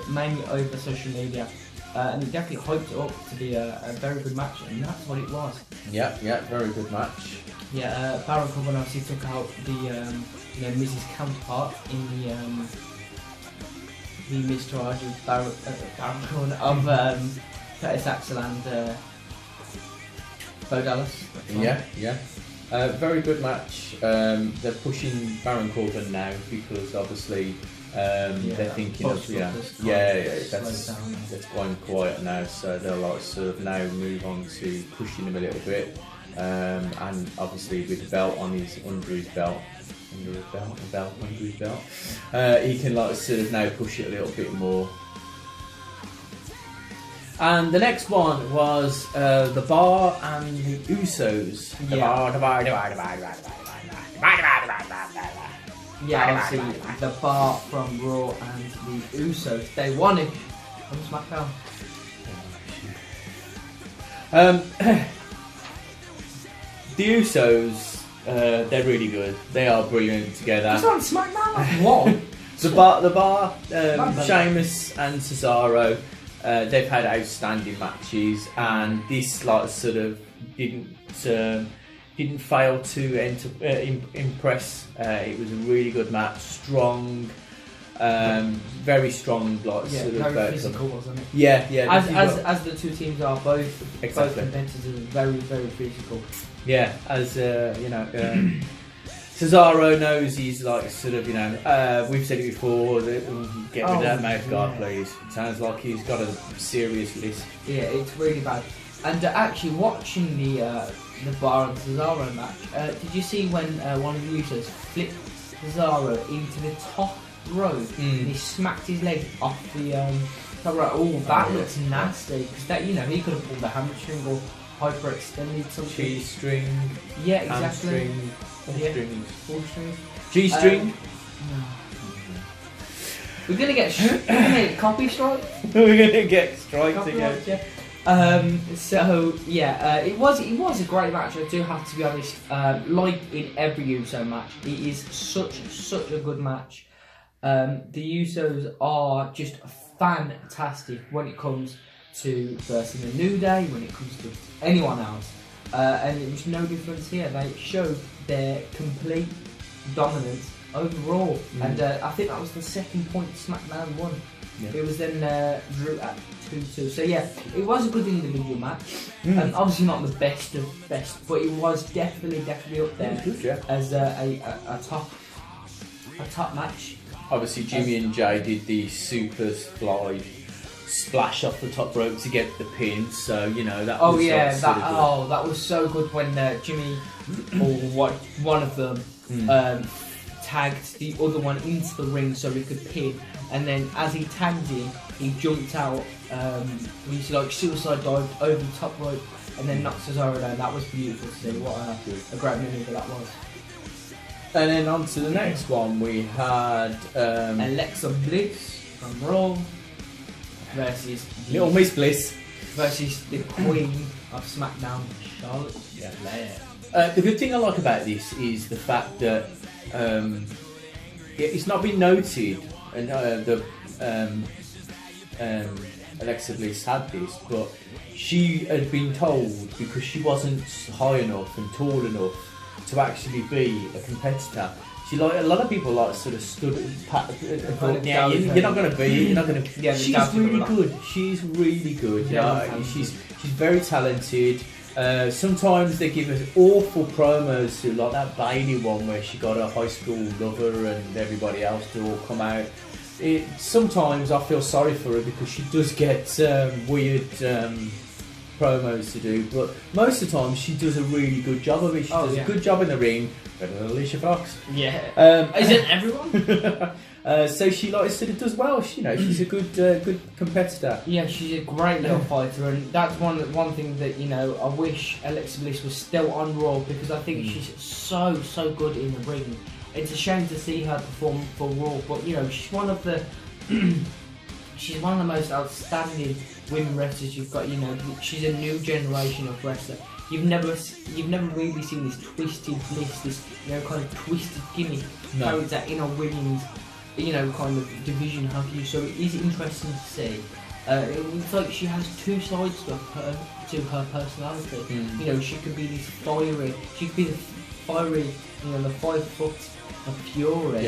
mainly over social media, and it definitely hyped it up to be a very good match, and that's what it was. Yeah, very good match. Baron Corbin obviously took out the Miz's counterpart in the Miz charge of Baron Corbin of Curtis Axel and Bo Dallas. Very good match. They're pushing Baron Corbin now because obviously they're thinking of that's going quiet now, so they'll like sort of now move on to pushing him a little bit, and obviously with the belt on his under his belt, he can like sort of now push it a little bit more. And the next one was the Bar and the Usos. Obviously the Bar from Raw and the Usos. They won it on SmackDown. The Usos, they're really good. They are brilliant together. It's on SmackDown. What? The Bar, Sheamus and Cesaro. They've had outstanding matches, and this like sort of didn't fail to impress. It was a really good match, strong, very strong, like sort of very physical, wasn't it? Yeah. As the two teams are, both competitors, very very physical. Yeah, as Cesaro knows he's like sort of, we've said it before, get rid of that mouth guard, please. It sounds like he's got a serious list. Yeah, it's really bad. And actually watching the Bar and Cesaro match, did you see when one of the Usos flipped Cesaro into the top rope and he smacked his leg off the top rope? Oh, that looks nasty. Because that, he could have pulled a hamstring or hyperextended something. Cheese string. Yeah, exactly. Hamstring. Full string. G-string. We're gonna get copy strike. We're gonna get strikes again. Yeah. It was a great match. I do have to be honest. Like in every USO match, it is such a good match. The USOs are just fantastic when it comes to versing the New Day, when it comes to anyone else. And it was no difference here. They showed their complete dominance overall, and I think that was the second point SmackDown won. Yeah. It was then drew at 2-2. So yeah, it was a good individual match, and obviously not the best of best, but it was definitely up there as a top match. Obviously, Jimmy and Jay did the super slide splash off the top rope to get the pin, so that was that was so good when Jimmy or one of them tagged the other one into the ring so he could pin, and then as he tagged him, he jumped out, he like suicide dived over the top rope and then knocked Cesaro down. That was beautiful to see. What a great maneuver that was. And then on to the next one, we had Alexa Bliss from Raw versus Little Miss Bliss versus the Queen of SmackDown, Charlotte Flair. The good thing I like about this is the fact that it's not been noted, and Alexa Bliss had this, but she had been told because she wasn't high enough and tall enough to actually be a competitor. She a lot of people sort of stood you're not going to be, you're not going to. Yeah, she's really good. She's really good. She's very talented. Sometimes they give us awful promos to like that Bailey one where she got a high school lover and everybody else to all come out. Sometimes I feel sorry for her because she does get weird promos to do, but most of the time she does a really good job of it. She does a good job in the ring, better than Alicia Fox. Yeah. Isn't everyone? So she sort of does well. She's a good competitor. Yeah, she's a great little fighter, and that's one thing that I wish Alexa Bliss was still on Raw, because I think she's so good in the ring. It's a shame to see her perform for Raw, but she's one of the she's one of the most outstanding women wrestlers you've got. She's a new generation of wrestler. You've never really seen this twisted Bliss, this kind of twisted gimmick character in a women's kind of division, have you? So it is interesting to see. It's like she has two sides to her personality. She could be this fiery, the 5 foot of fury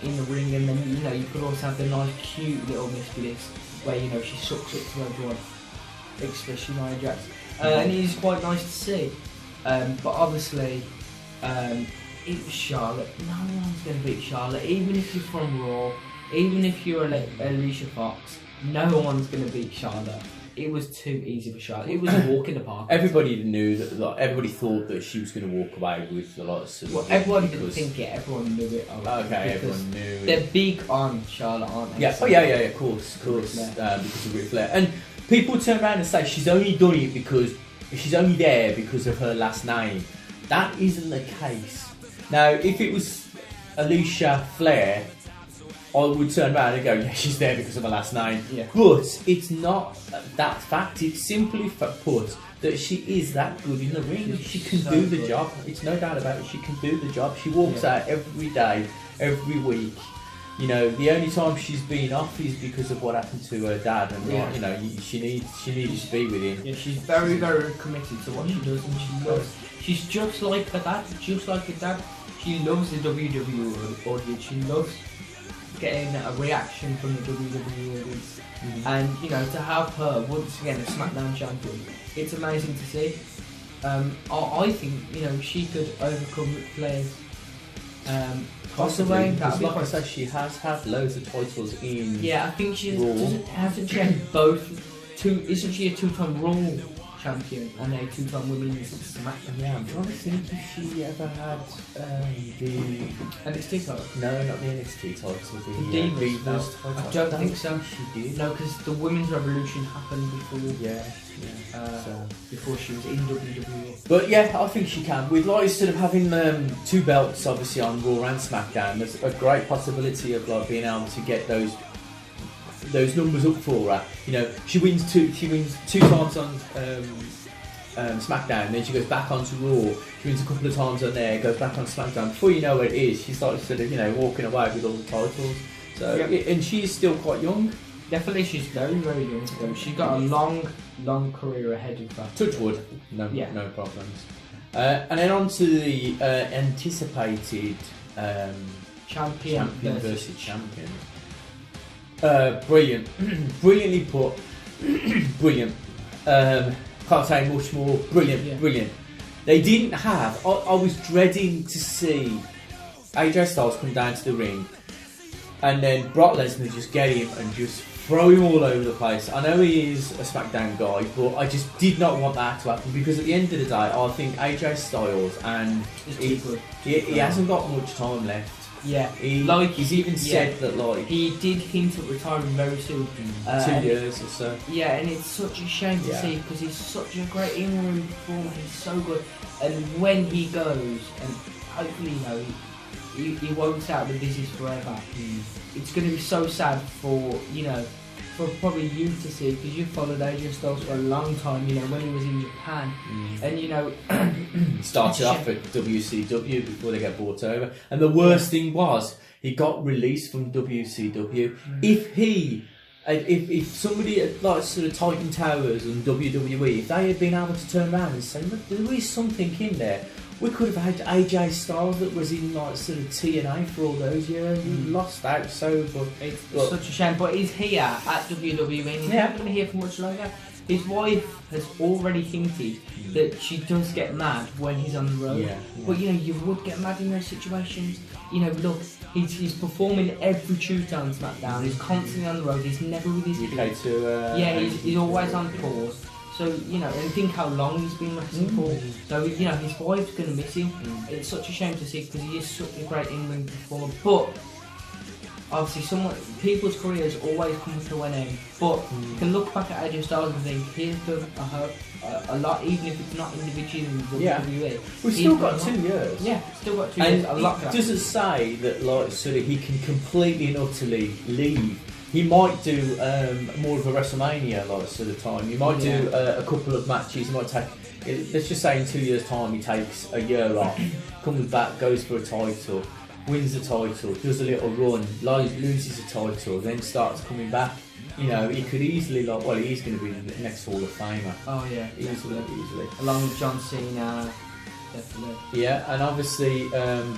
in the ring, and then you could also have the nice cute little Miss Bliss where she sucks up to everyone, especially Nia Jax. And it is quite nice to see. But obviously, it was Charlotte. No one's going to beat Charlotte, even if you're from Raw, even if you're Alicia Fox. No one's going to beat Charlotte. It was too easy for Charlotte. It was a walk in the park. Everybody knew that. Like, everybody thought that she was going to walk away with the lots of. Well, everyone didn't think it. Everyone knew it. Okay, everyone knew. They're big on Charlotte, aren't they? Yeah. Oh yeah, of course. Because of Ric Flair. And people turn around and say she's only done it because she's only there because of her last name. That isn't the case. Now, if it was Alicia Flair, I would turn around and go, yeah, she's there because of her last name. Yeah. But it's not that fact. It's simply put that she is that good in the ring. She can do the job. It's no doubt about it. She can do the job. She walks out every day, every week. You know, the only time she's been off is because of what happened to her dad, and you know, she needs to be with him. Yeah, she's very, very committed to what she does, and she loves. She's just like her dad. Just like her dad. She loves the WWE audience. She loves getting a reaction from the WWE audience, and you know, to have her once again a SmackDown champion, it's amazing to see. I think, you know, she could overcome Ric Flair's Possibly, because like I said, she has had loads of titles in. Yeah, I think she hasn't she had both. Isn't she a two-time Raw champion and a two-time Women's SmackDown? Yeah, I'm trying to think if she ever had the NXT title. No, not the NXT title. The Divas title. I don't think so. She did. No, because the Women's Revolution happened before. Before she was in WWE. But yeah, I think she can. With like sort of having two belts, obviously on Raw and SmackDown, there's a great possibility of like being able to get those numbers up for her. You know, she wins two times on SmackDown, then she goes back onto Raw. She wins a couple of times on there, goes back on SmackDown. Before you know what it is, she starts sort of, you know, walking away with all the titles. So and she's still quite young. Definitely, she's very, very young. She's got a long career ahead of her. Touch wood, no problems. And then on to the anticipated champion versus champion. Brilliant, brilliantly put, brilliant. Can't say much more. Brilliant. They didn't have. I was dreading to see AJ Styles come down to the ring, and then Brock Lesnar just get him and just throw him all over the place. I know he is a SmackDown guy, but I just did not want that to happen, because at the end of the day, I think AJ Styles and he hasn't got much time left. Yeah, he's even said that he did hint at retiring very soon. 2 years or so. Yeah, and it's such a shame to see, because he's such a great in-ring performer. He's so good, and when he goes, and hopefully, you know, he won't out that this is forever. It's going to be so sad for, you know, for probably you to see, because you followed AJ Styles for a long time, you know, when he was in Japan, and you know, started off at WCW before they got bought over, and the worst thing was he got released from WCW. If somebody at like sort of Titan Towers and WWE, if they had been able to turn around and say, look, there is something in there, we could have had AJ Styles that was in like sort of TNA for all those years. We lost out but it's such a shame. But he's here at WWE, and he's not going to be here for much longer. His wife has already hinted that she does get mad when he's on the road. But you know, you would get mad in those situations. You know, look, he's performing every Tuesday on SmackDown. He's constantly on the road. He's never with his kids. He's always on pause. So, you know, and think how long he's been wrestling for. So, you know, his wife's going to miss him. It's such a shame to see, because he is such a great in-ring performer. But obviously, people's careers always come to an end. But you can look back at AJ Styles and think he's done a lot, even if it's not individually in WWE. We've still got 2 years. Yeah, still got 2 years. A lot. It doesn't say that, like, sort of he can completely and utterly leave. He might do more of a WrestleMania like sort of time. He might do a couple of matches. He might take. Let's just say in 2 years' time he takes a year off, comes back, goes for a title, wins the title, does a little run, loses a title, then starts coming back. You know, he could easily he's going to be the next Hall of Famer. Oh yeah, easily. Along with John Cena. definitely. Yeah, and obviously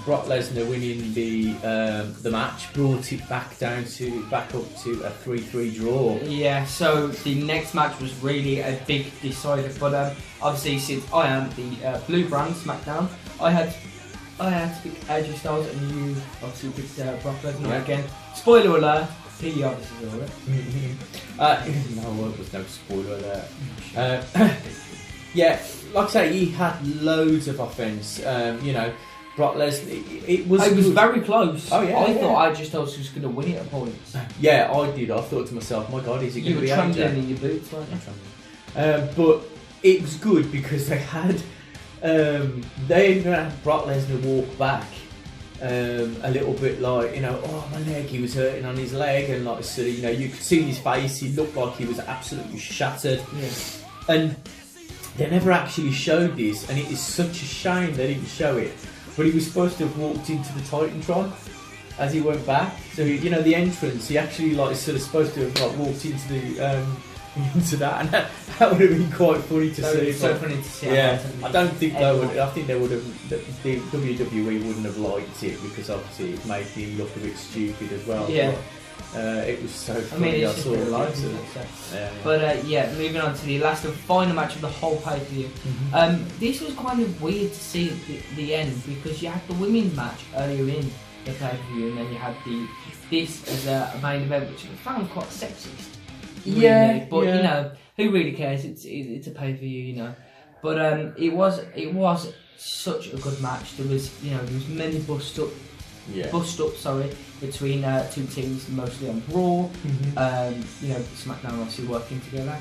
Brock Lesnar winning the match brought it back up to a 3-3 draw. Yeah, so the next match was really a big decider, but obviously since I am the blue brand SmackDown, I had to pick AJ Styles, and you obviously picked Brock Lesnar again. Spoiler alert. He obviously saw it. No, it was no spoiler there. Yeah, like I say, he had loads of offence. Brock Lesnar. It was very close. Oh yeah. I thought AJ Styles was going to win it at points. Yeah, I did. I thought to myself, my God, is it going to be AJ? You were trembling in your boots, weren't you? But it was good because they had Brock Lesnar walk back. A little bit like, oh, my leg, he was hurting on his leg, and like sort of, you could see his face, he looked like he was absolutely shattered. Yeah. And they never actually showed this, and it is such a shame they didn't show it. But he was supposed to have walked into the Titantron as he went back. So the entrance, he actually supposed to have walked into the into that, and that would have been quite funny to see. So funny to see. Yeah, I don't think they would. I think they would have. The WWE wouldn't have liked it because obviously it made him look a bit stupid as well. Yeah. But, it was so funny. I mean, it's just real life, isn't it? So. Yeah. But moving on to the last and final match of the whole pay-per-view. Mm-hmm. This was kind of weird to see at the end because you had the women's match earlier in the pay-per-view, and then you had this as a main event, which I found quite sexist. Really. Yeah, but who really cares? It's a pay-per-view, But it was such a good match. There was many bust ups between two teams, mostly on Raw. Mm-hmm. SmackDown obviously working together.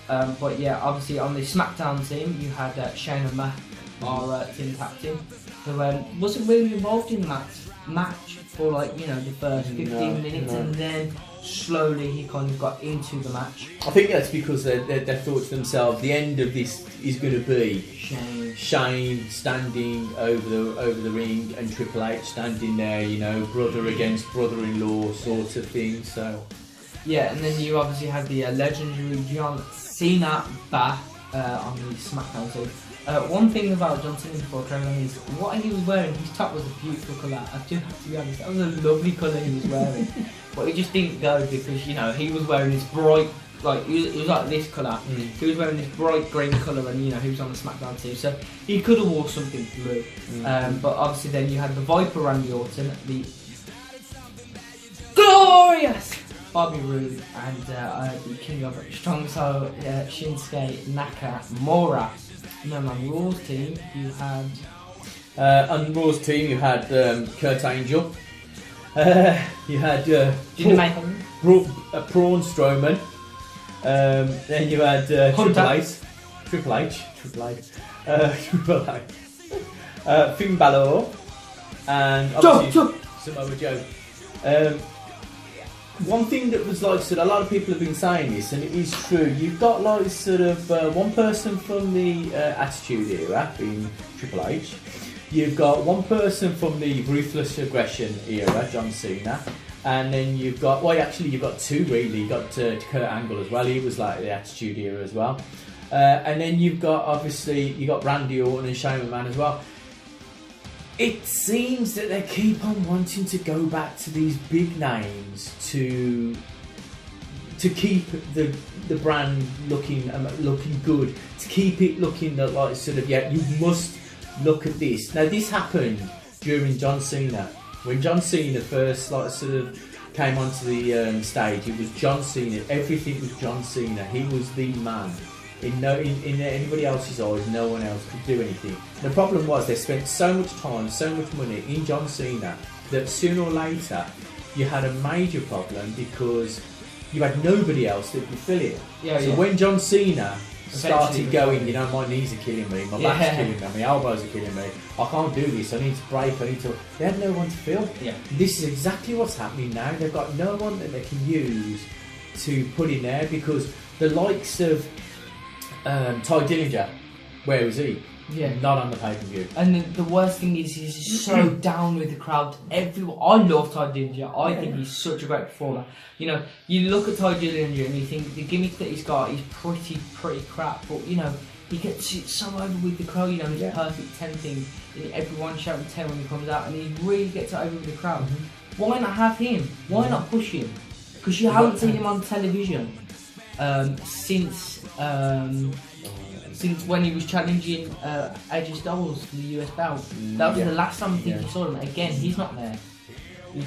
But yeah, obviously on the SmackDown team you had Shane and Mac, our team captain, who wasn't really involved in the match for the first 15 minutes, and then slowly he kind of got into the match. I think that's because they thought to themselves, the end of this is going to be Shane standing over the ring and Triple H standing there, brother against brother-in-law sort of thing. So yeah, and then you obviously had the legendary John Cena back on the SmackDown team. One thing about John Cena before carrying on is what he was wearing. His top was a beautiful colour. I do have to be honest, that was a lovely colour he was wearing. But it just didn't go because he was wearing this bright, it was like this colour. He was wearing this bright green colour, and he was on the SmackDown team, so he could have wore something blue. But obviously then you had the Viper Randy Orton, the glorious Bobby Roode, and the King of Strong Style Shinsuke Nakamura. And then on Raw's team you had Kurt Angle. You had Braun Strowman. Then you had Triple H, Finn Balor, and obviously Samoa Joe. One thing that was a lot of people have been saying this, and it is true. You've got one person from the Attitude Era, being Triple H. You've got one person from the Ruthless Aggression era, John Cena, and then you've got two really. You've got Kurt Angle as well. He was like the Attitude Era as well, and then you've got Randy Orton and Shane McMahon as well. It seems that they keep on wanting to go back to these big names to keep the brand looking good, to keep it looking you must look at this. Now this happened during John Cena. When John Cena first came onto the stage, it was John Cena. Everything was John Cena. He was the man. In anybody else's eyes, no one else could do anything. The problem was they spent so much time, so much money in John Cena that sooner or later you had a major problem because you had nobody else that could fill it. When John Cena started going, my knees are killing me, my back's killing me, my elbows are killing me, I can't do this, I need to break, they had no one to fill. This is exactly what's happening now. They've got no one that they can use to put in there because the likes of Ty Dillinger, where is he? Not on the pay-per-view. And the worst thing is he's so down with the crowd. I love Ty Dillinger. I think he's such a great performer. You look at Ty Dillinger and you think the gimmick that he's got is pretty crap. But he gets it so over with the crowd, you know, his perfect 10 thing, everyone shouting 10 when he comes out, and he really gets it over with the crowd. Why not have him? Why not push him? Because you haven't seen him on television since when he was challenging AJ Styles for the US belt. That was the last time I think you saw him. Again, he's not there. You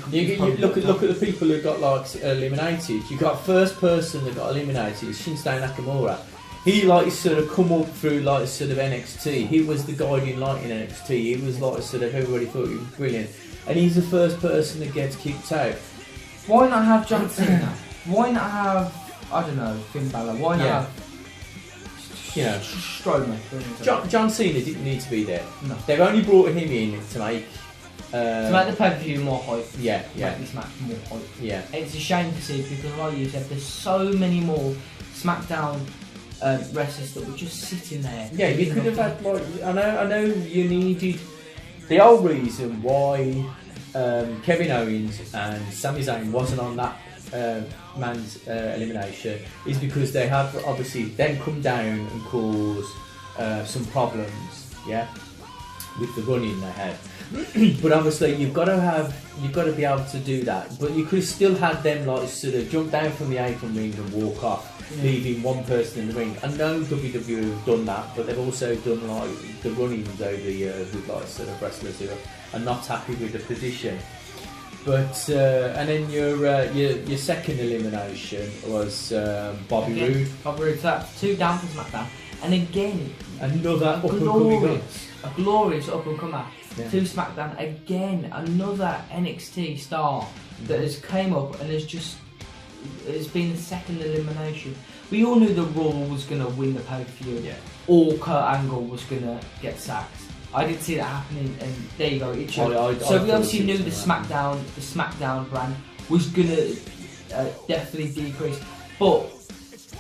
look at the people who got like eliminated. You got first person that got eliminated, Shinsuke Nakamura. He like sort of come up through like sort of NXT. He was the guiding light in NXT. He was like sort of everybody thought he was brilliant, and he's the first person that gets kicked out. Why not have John Cena? Why not have Finn Balor? Why not have Strowman? John Cena didn't need to be there. No. They've only brought him in to make the pay-per-view more hype. Yeah. Make this match more hype. Yeah. It's a shame to see because, like you said, there's so many more SmackDown wrestlers that were just sitting there. Yeah, you could have had like I know you needed the whole reason why Kevin Owens and Sami Zayn wasn't on that man's elimination is because they have obviously then come down and cause some problems, with the running they had. But obviously you've got to be able to do that. But you could have still had them like sort of jump down from the apron ring and walk off, leaving one person in the ring. I know WWE have done that, but they've also done like the runnings over the years with like sort of wrestlers who are not happy with the position. But and then your second elimination was Bobby Roode. Bobby Roode, that's 2 down for SmackDown, and again another up and coming, a glorious up and comer. To SmackDown again, another NXT star that has came up and has been the second elimination. We all knew the Raw was going to win the pay-per-view, or Kurt Angle was going to get sacked. I didn't see that happening, and there you go. It showed. So we obviously knew the SmackDown brand was going to definitely decrease, but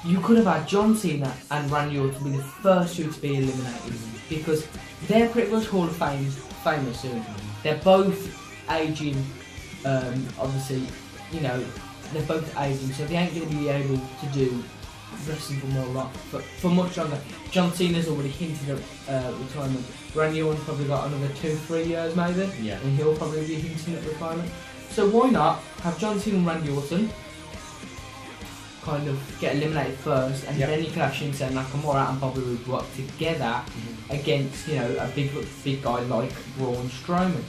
you could have had John Cena and Randy Orton be the first 2 to be eliminated because they're pretty much Hall of famous soon. They're both aging, obviously, you know, they're both aging, so they ain't going to be able to do wrestling for much longer. John Cena's already hinted at retirement. Randy Orton's probably got another 2-3 years maybe, and he'll probably be hinting at retirement. So why not have John Cena and Randy Orton kind of get eliminated first, and then you can have Shinsuke Nakamura and Bobby Roode work together against, you know, a big guy like Braun Strowman,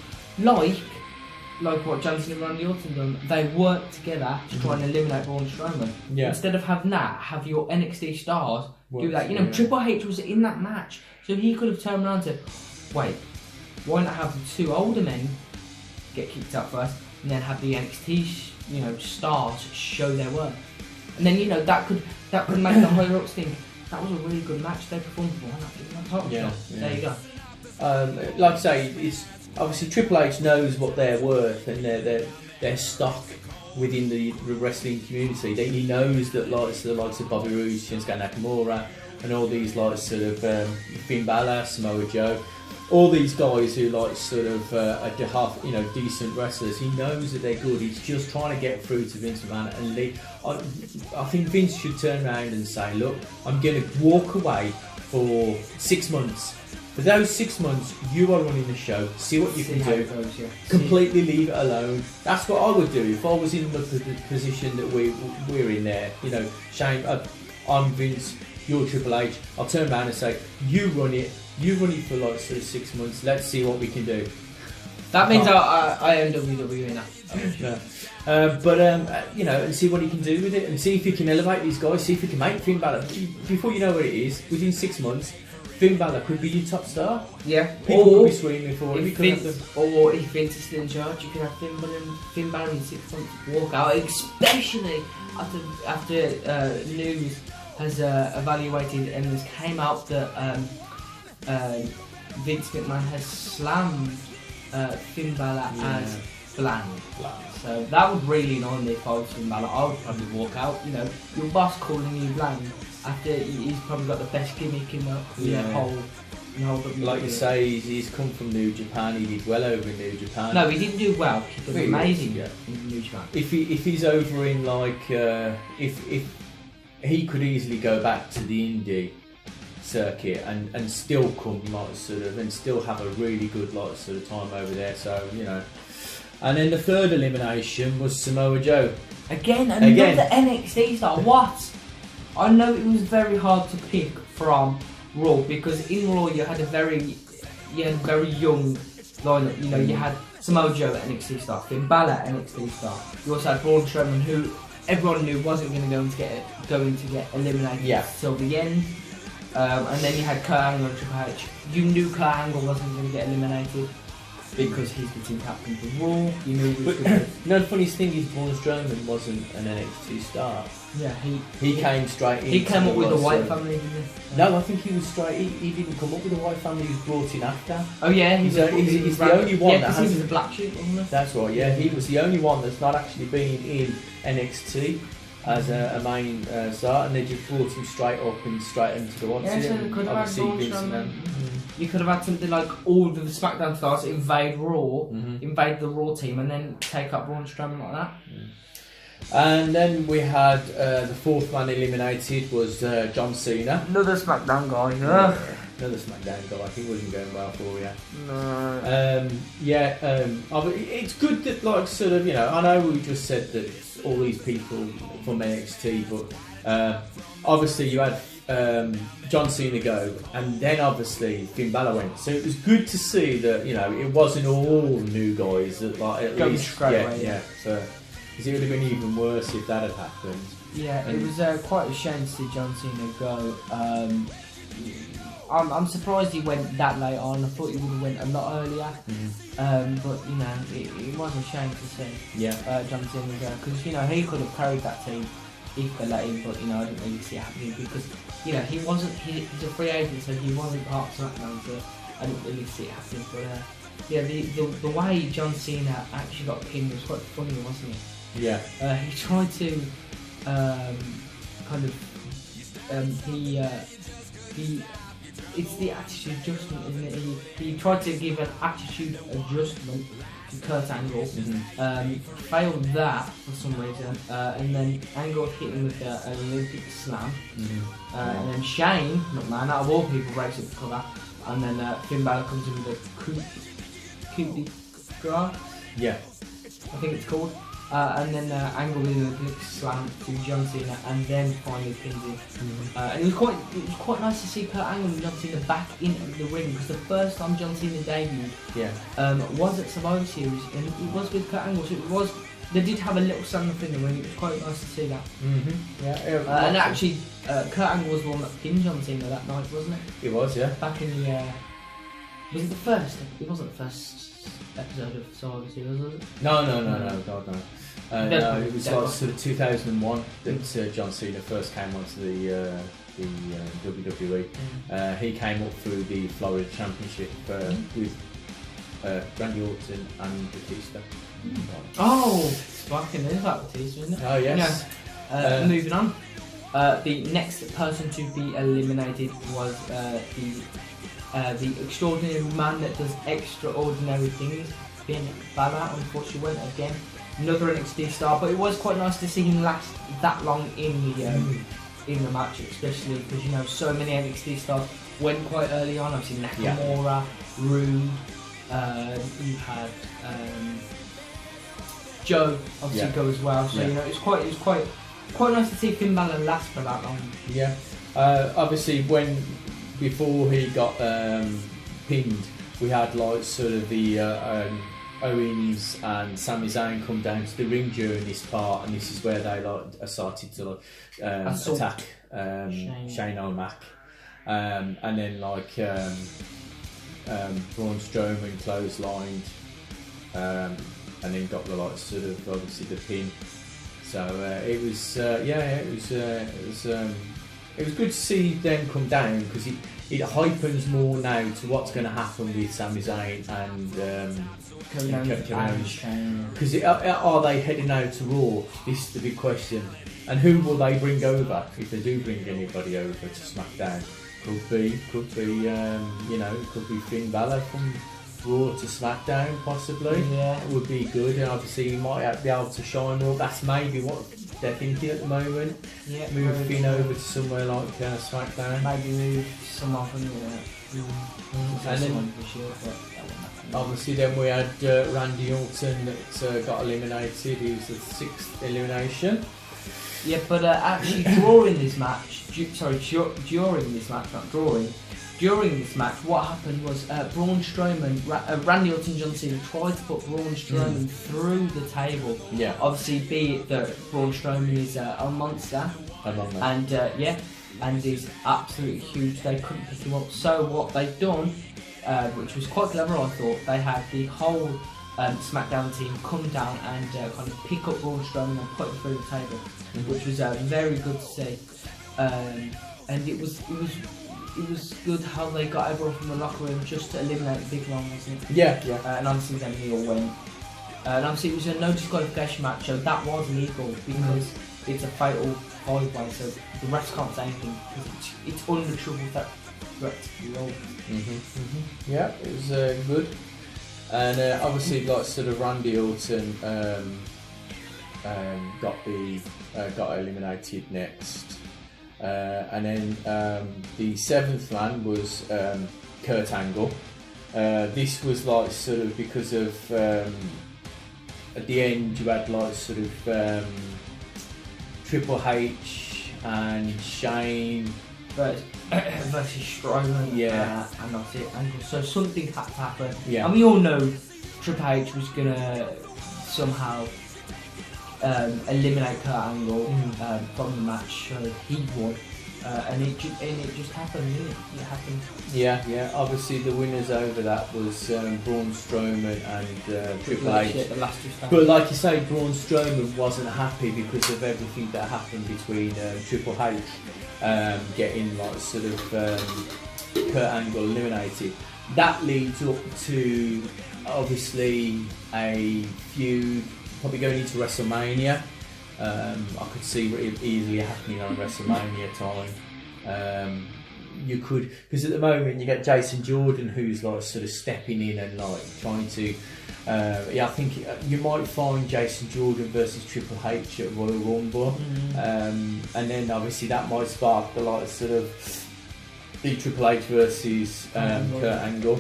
like what John Cena and Randy Orton done. They worked together to try and eliminate Braun Strowman. Instead of having that, have your NXT stars do that. You know, Triple H was in that match, so he could have turned around and said, "Wait, why not have the 2 older men get kicked out first, and then have the NXT stars show their worth?" And then, you know, that could make the higher ups think that was a really good match. They performed well. There you go. Like I say, it's obviously Triple H knows what they're worth and their stock within the wrestling community. He knows that the likes of Bobby Roode, Shinsuke Nakamura, and all these like sort of Finn Balor, Samoa Joe, all these guys who like sort of are decent wrestlers. He knows that they're good. He's just trying to get through to Vince McMahon and leave. I think Vince should turn around and say, "Look, I'm going to walk away for 6 months. For those 6 months, you are running the show. See what you can do. Completely leave it alone." That's what I would do if I was in the position that we're in there. You know, Shane, I'm Vince. You're Triple H. I'll turn around and say, "You run it. You run it for like sort of 6 months. Let's see what we can do." That means I own WWE now. You know, and see what he can do with it, and see if he can elevate these guys. See if he can make Finn Balor. Before you know what it is, within 6 months, Finn Balor could be your top star. Yeah. People could be screaming for him. Or if Vince is still in charge, you could have Finn Balor in 6 months walk out, especially after news has evaluated and has came out that Vince McMahon has slammed Finn Balor as bland. So that would really annoy me if I was Finn Balor. I would probably walk out. You know, your boss calling you bland after he's probably got the best gimmick in the whole WWE. Like you say, he's come from New Japan. He did well over in New Japan. No, he didn't do well. He did amazing in New Japan. If he's over in like if he could easily go back to the indie circuit and still come like sort of and still have a really good like sort of time over there. So you know, and then the third elimination was Samoa Joe. Again, another NXT star. What? I know it was very hard to pick from Raw because in Raw you had a very young lineup. You know, you had Samoa Joe at NXT star, Finn Balor at NXT star. You also had Braun Strowman, who everyone knew wasn't going to get eliminated till the end. And then you had Kurt Angle and Triple H. You knew Kurt Angle wasn't going to get eliminated because he's the team captain for Raw. You knew he was going to. No, the funniest thing is Braun Strowman wasn't an NXT star. Yeah, he came straight in. He came up with the White family, didn't he? No, I think he was straight. He didn't come up with the White family. He was brought in after. Oh yeah, he's the only one. Yeah, because he was a black sheep, wasn't he? That's right. Yeah, he was the only one that's not actually been in NXT as a main star, and they just brought him straight up and straight into the what's it. So they could have had Braun Strowman. You could have had something like all the SmackDown stars invade Raw, invade the Raw team, and then take up Braun Strowman like that. And then we had the fourth man eliminated was John Cena. Another SmackDown guy. Another SmackDown guy. He wasn't going well for you. No. It's good that, like, sort of, you know, I know we just said that all these people from NXT, but obviously you had John Cena go, and then obviously Finn Balor went. So it was good to see that, you know, it wasn't all new guys that, like, at Going least straight away. Yeah. So. Because it would have been even worse if that had happened. Yeah, it was quite a shame to see John Cena go. I'm surprised he went that late on. I thought he would have went a lot earlier. But you know, it was a shame to see John Cena go, because you know he could have carried that team if they let him. But you know, I didn't really see it happening because you know he's a free agent, so he wasn't part of SmackDown. So I didn't really see it happening. But yeah, the way John Cena actually got pinned was quite funny, wasn't it? Yeah. He tried to it's the attitude adjustment, isn't it? He tried to give an attitude adjustment to Kurt Angle, failed that for some reason, and then Angle hit him with an Olympic slam, and then Shane McMahon, out of all people, breaks up the cover, and then Finn Balor comes in with a coup de grace. Yeah. I think it's called. And then Angle with a big slam to John Cena, and then finally pinned him. And it was quite nice to see Kurt Angle and John Cena back in the ring, because the first time John Cena debuted was at Survivor Series, and it was with Kurt Angle. So they did have a little stand up in the ring. It was quite nice to see that. And actually, Kurt Angle was the one that pinned John Cena that night, wasn't it? It was, yeah. Back in the was it the first? It wasn't the first episode of Survivor Series, was it? No, God no. No, it was like sort of 2001 that John Cena first came onto the WWE. He came up through the Florida Championship with Randy Orton and Batista. Oh, fucking is that Batista, isn't it? Oh yes. Yeah. Moving on. The next person to be eliminated was the extraordinary man that does extraordinary things, Finn Balor. Unfortunately, went again. Another NXT star, but it was quite nice to see him last that long in the match, especially because you know so many NXT stars went quite early on. I've seen Nakamura, Rude, you had Joe obviously go as well. So you know it's quite nice to see Finn Balor last for that long. Yeah. Obviously, before he got pinned, we had like sort of the Owens and Sami Zayn come down to the ring during this part, and this is where they like started to attack Shane O'Mac, and then like Braun Strowman clotheslined, and then got the like sort of obviously the pin. So it was good to see them come down, because it hypens more now to what's going to happen with Sami Zayn and Kevin Owens. Because are they heading out to Raw? This is the big question. And who will they bring over, if they do bring anybody over to SmackDown? Could be Finn Balor from Raw to SmackDown, possibly. Yeah, it would be good, and obviously he might be able to shine more. That's maybe what they're thinking at the moment. Yeah, Move very Finn true. over to somewhere like SmackDown. Maybe move someone from the And then for sure, but that won't happen. obviously then we had Randy Orton that got eliminated. He was the 6th elimination. Yeah, but actually during this match, during this match, not drawing, during this match, what happened was Braun Strowman, Randy Orton and John Cena tried to put Braun Strowman through the table. Yeah. Obviously, be it that Braun Strowman is a monster, and and he's absolutely huge. They couldn't pick him up. So what they've done, which was quite clever, I thought, they had the whole SmackDown team come down and kind of pick up Braun Strowman and put him through the table, which was very good to see. And it was good how they got everyone from the locker room just to eliminate the big one, wasn't it? Yeah. And obviously then he all went. And obviously it was a no disqualification match, so that was legal because it's a fatal 5-way, so the refs can't say anything because it's under triple threat rule. Yeah, it was good. And obviously, like sort of Randy Orton got eliminated next. And then the 7th man was Kurt Angle. This was like sort of because of at the end you had like sort of Triple H and Shane versus Strowman. Yeah. And that's it. Angle. So something had to happen. Yeah. And we all know Triple H was gonna somehow eliminate Kurt Angle from the match, so he won. And it just happened, didn't it? It happened. Yeah. Obviously, the winners over that was Braun Strowman and Triple H. The last two But like you say, Braun Strowman wasn't happy because of everything that happened between Triple H getting like sort of Kurt Angle eliminated. That leads up to obviously a feud probably going into WrestleMania. I could see it easily happening on WrestleMania time. You could, because at the moment you get Jason Jordan who's like sort of stepping in and like trying to. I think you might find Jason Jordan versus Triple H at Royal Rumble, and then obviously that might spark the like sort of the Triple H versus Kurt Angle.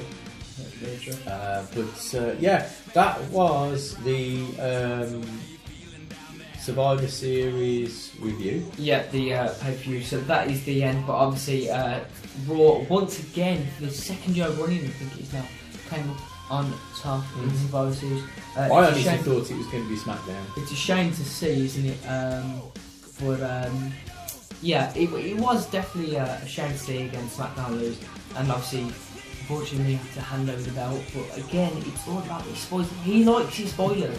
Yeah, that was the Survivor Series review. Yeah, the pay-per-view. So that is the end. But obviously, Raw once again for the second year running, I think it is now, came on top in the Survivor Series. I honestly thought it was going to be SmackDown. It's a shame to see, isn't it? But yeah, it was definitely a shame to see against SmackDown lose, and obviously, unfortunately, have to hand over the belt. But again, it's all about the spoilers. He likes his spoilers.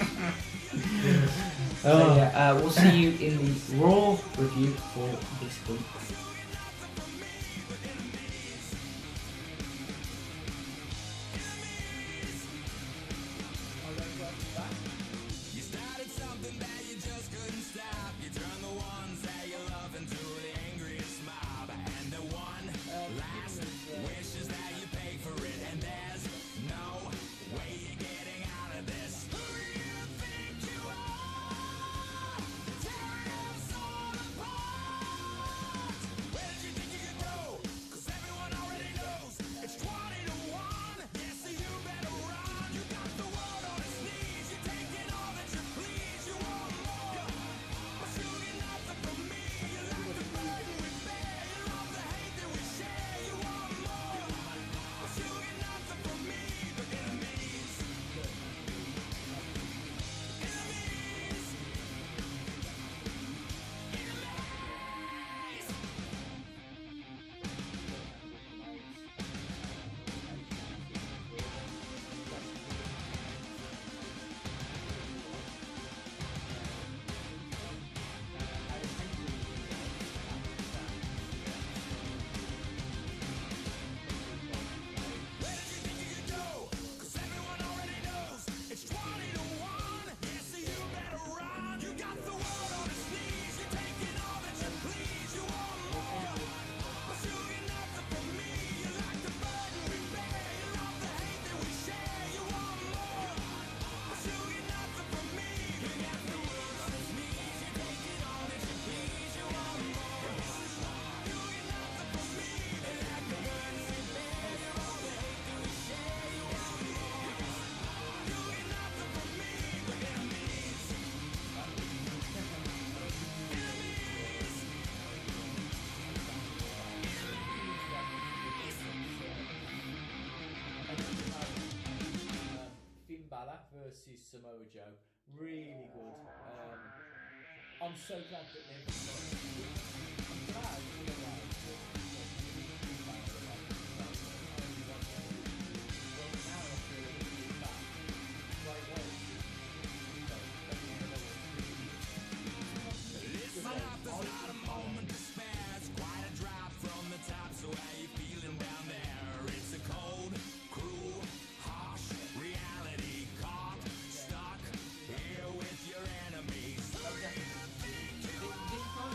So yeah, we'll see you in the Raw review for this week. versus Samoa Joe. Really good. I'm so glad that they've I'm glad Listen up, there's not a moment to spare. It's quite a drop from the top, so how you feeling down there? It's a cold, cruel, harsh reality. Caught, stuck here with your enemies. Who do you think you are?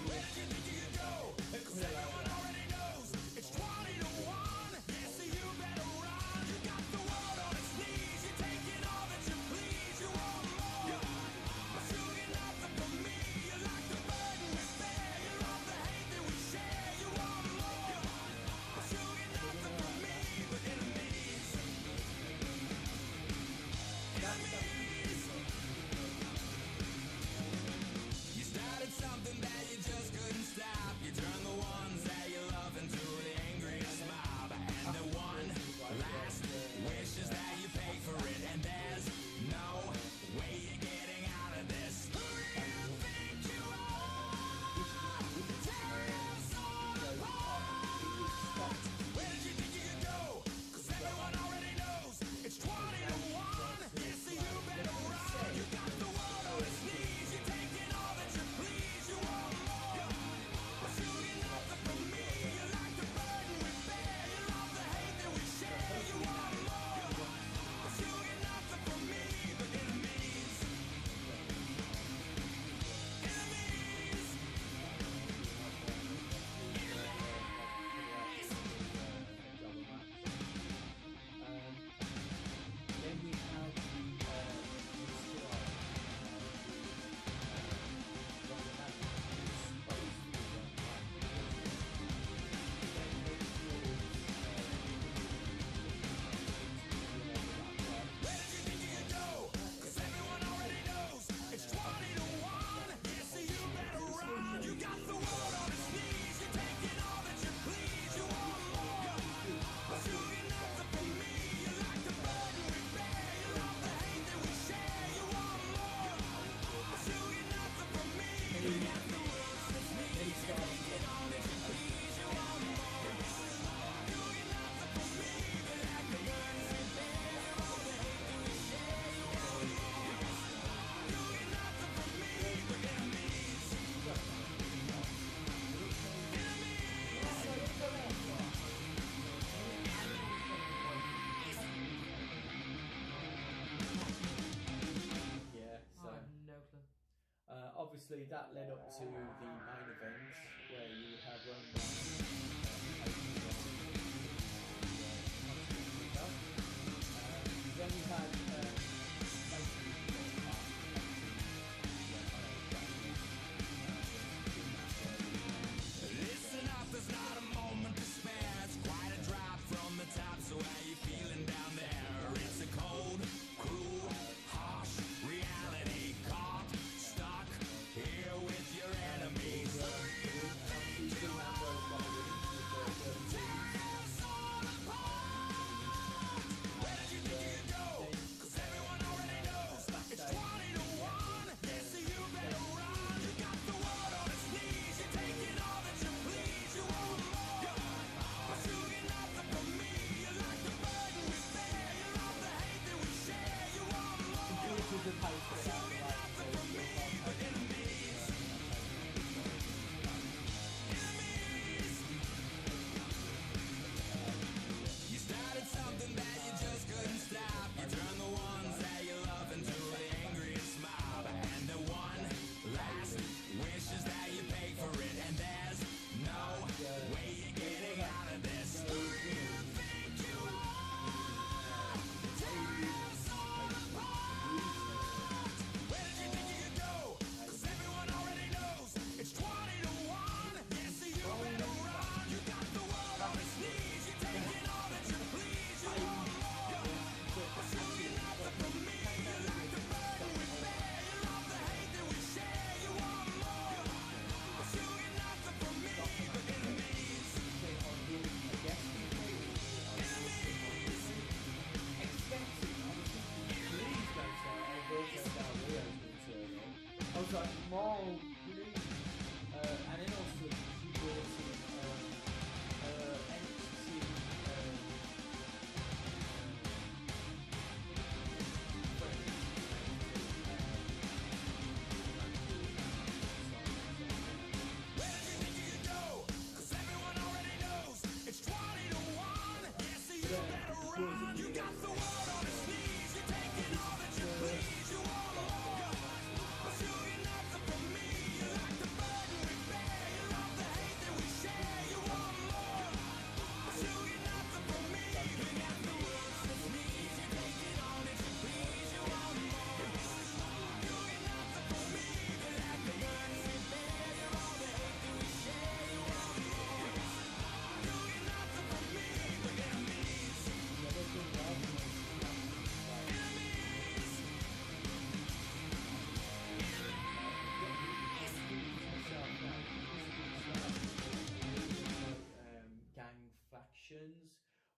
Where did you think you could go? 'Cause everyone already knows it's 20 to 1. Yeah, so you better run. You got the world on its knees. You're taking all that you please. You want more, but you get nothing from me. You like the burden we bear. You love the hate that we share. You want more, but you get nothing from me. But enemies, enemies. You started something that you just couldn't stop. You turned the ones that you love into the angriest mob. And the one last wish is that you pay for it. And there's no way you're getting out of this. Who do you think you are? Tearing us all apart. Where did you think you could go? 'Cause everyone already knows it's 20 to 1. Yeah, so you better run. You got the world on its knees. You're taking all that you please. You want more, but you get nothing from me. You like the burden we bear. You love the hate that we share. You want more, but you get nothing from me. But enemies, enemies, enemies. Then we have Where did you think you could go? 'Cause everyone already knows it's 20 to 1. Yeah, so you better run. You got the world on its knees. You're taking all that you please. You want more, but you get nothing from me. You like the burden we bear. You love the hate that we share. You want more, but you get nothing from me. You got the world on its knees. You're taking all that you please. You want more, you get nothing from me. But like the burden we bear, you love the hate that we share. You want more, you get nothing from me. But enemies, yeah. I So have no clue. obviously that led up to the main event where you have Roman then you had listen up, there's not a moment to spare. It's quite a drop from the top, so how you feeling down there? It's a cold, cruel, harsh reality. Caught, stuck here with your enemies. Who do you think you are? Tearing us all apart. Where did you think you could go? 'Cause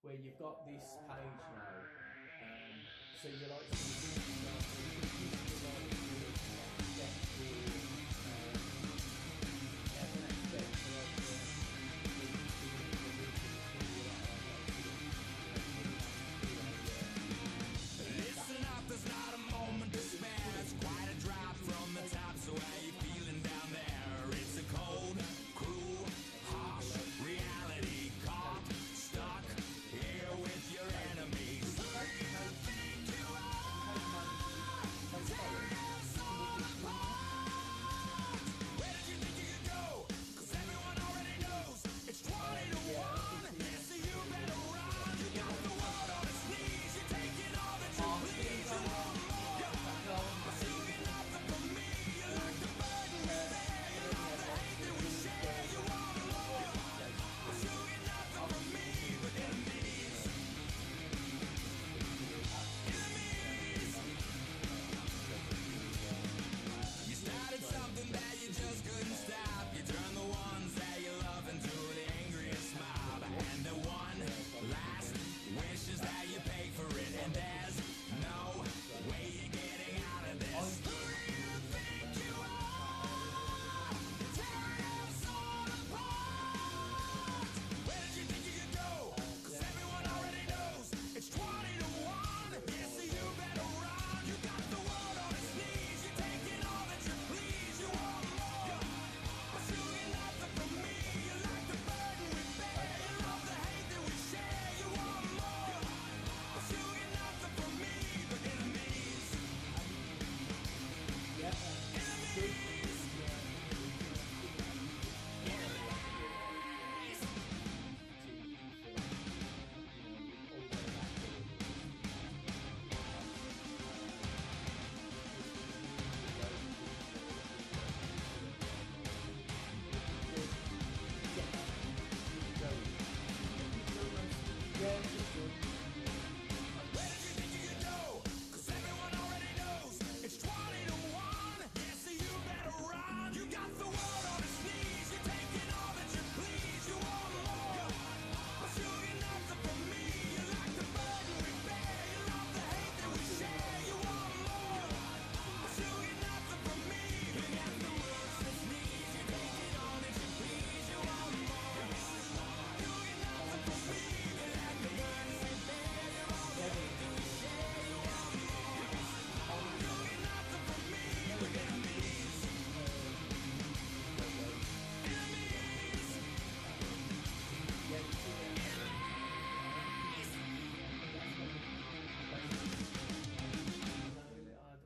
where you've got this page now. So you like Listen up, there's not a moment to spare. It's quite a drop from the top, so how you feeling down there? It's a cold, cruel, harsh reality. Caught, stuck here with your enemies. Who do you think you are? Tearing us all apart. Where did you think you could go? 'Cause everyone already knows it's 20 to 1. Yeah, so you better run. You got the world on its knees. You're taking all that you please. You want more. But you get nothing from me. You like the burden we bear. You love the hate that we share. You want more. But you get nothing from me but enemies. Enemies. You started something that you just couldn't stop. You turned the ones that you love into the angriest mob. And the one last wish is that you pay for it. And there's no way you're getting out of this. Who do you think you are? Tearing us all apart. Where did you think you could go? 'Cause everyone already knows it's 20 to 1. Yeah, so you better run. You got the world on its knees. You're taking all that you please. You want more. But you get nothing from me. You like the burden we bear. You love the hate that we share. You want more. But you get nothing from me but enemies. Enemies. Enemies. Where did you think you could go? 'Cause everyone already knows it's 20 to 1. Yeah, so you better run. You got the world on its knees. You're taking all that you please. You want more. But you get nothing from me. You like the burden we bear. You love the hate that we share. You want more. But you get nothing from me. You got the world on its knees. You're taking all that you please. You want more. You get nothing from me. You like the burden we bear. You love the hate that we share. You want more. You get nothing from me but enemies. Enemies.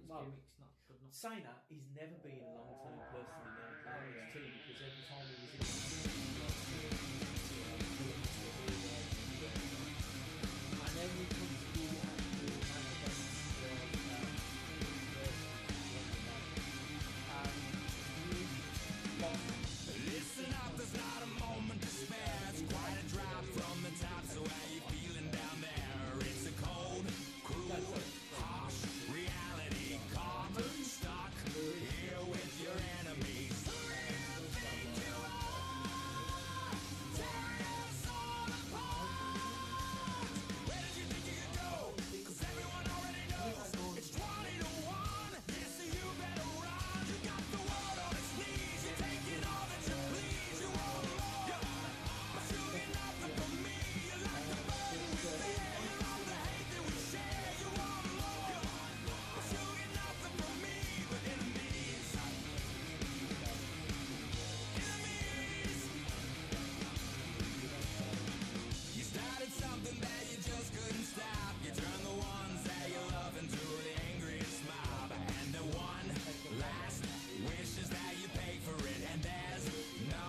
Well, Gimmick's not good enough. saying that, he's never been a long-term person in the NXT because every time he was in and then we come to the actual main event Listen up, there's not a moment to spare. It's quite a drop from the top, so how you feeling down there? It's a cold, cruel, harsh reality. Caught, stuck here with your enemies. Who do you think you are? Tearing us all apart. Where did you think you could go? 'Cause everyone already knows it's 20 to 1. Yeah, so you better run. You got the world on its knees. You're taking all that you please. You want more. But you get nothing from me. You like the burden we bear. You love the hate that we share. You want more. But you get nothing from me but enemies. Enemies. You started something that you just couldn't stop. You turned the ones that you love into the angriest mob. And the one last wish is that you pay for it. And there's no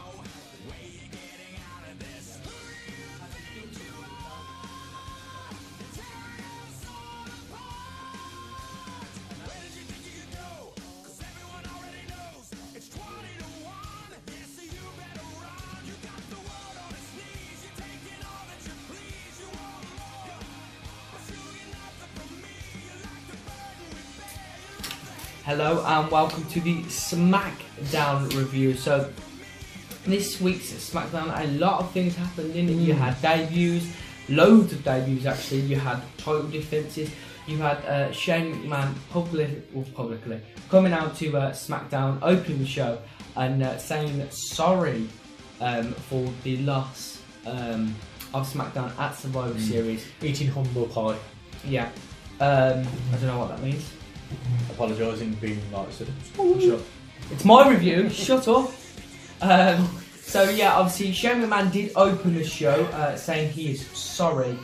way you're getting out of this. Who do you think you are? Tearing us all apart. Where did you think you could go? 'Cause everyone already knows it's 20 to 1. Yeah, so you better run. You got the world on its knees. You're taking all that you please. You want more. But you get nothing from me. You like the burden we bear. You love the hate. Hello and welcome to the SmackDown review. So this week's SmackDown, a lot of things happened in it. You had debuts, loads of debuts actually. You had title defences. You had Shane McMahon publicly coming out to SmackDown, opening the show, and saying sorry for the loss of SmackDown at Survivor Series. Eating humble pie. Yeah. I don't know what that means. Apologising, being like sort of. Shut up. It's my review. Shut up. So yeah, obviously Shane McMahon did open the show saying he is sorry,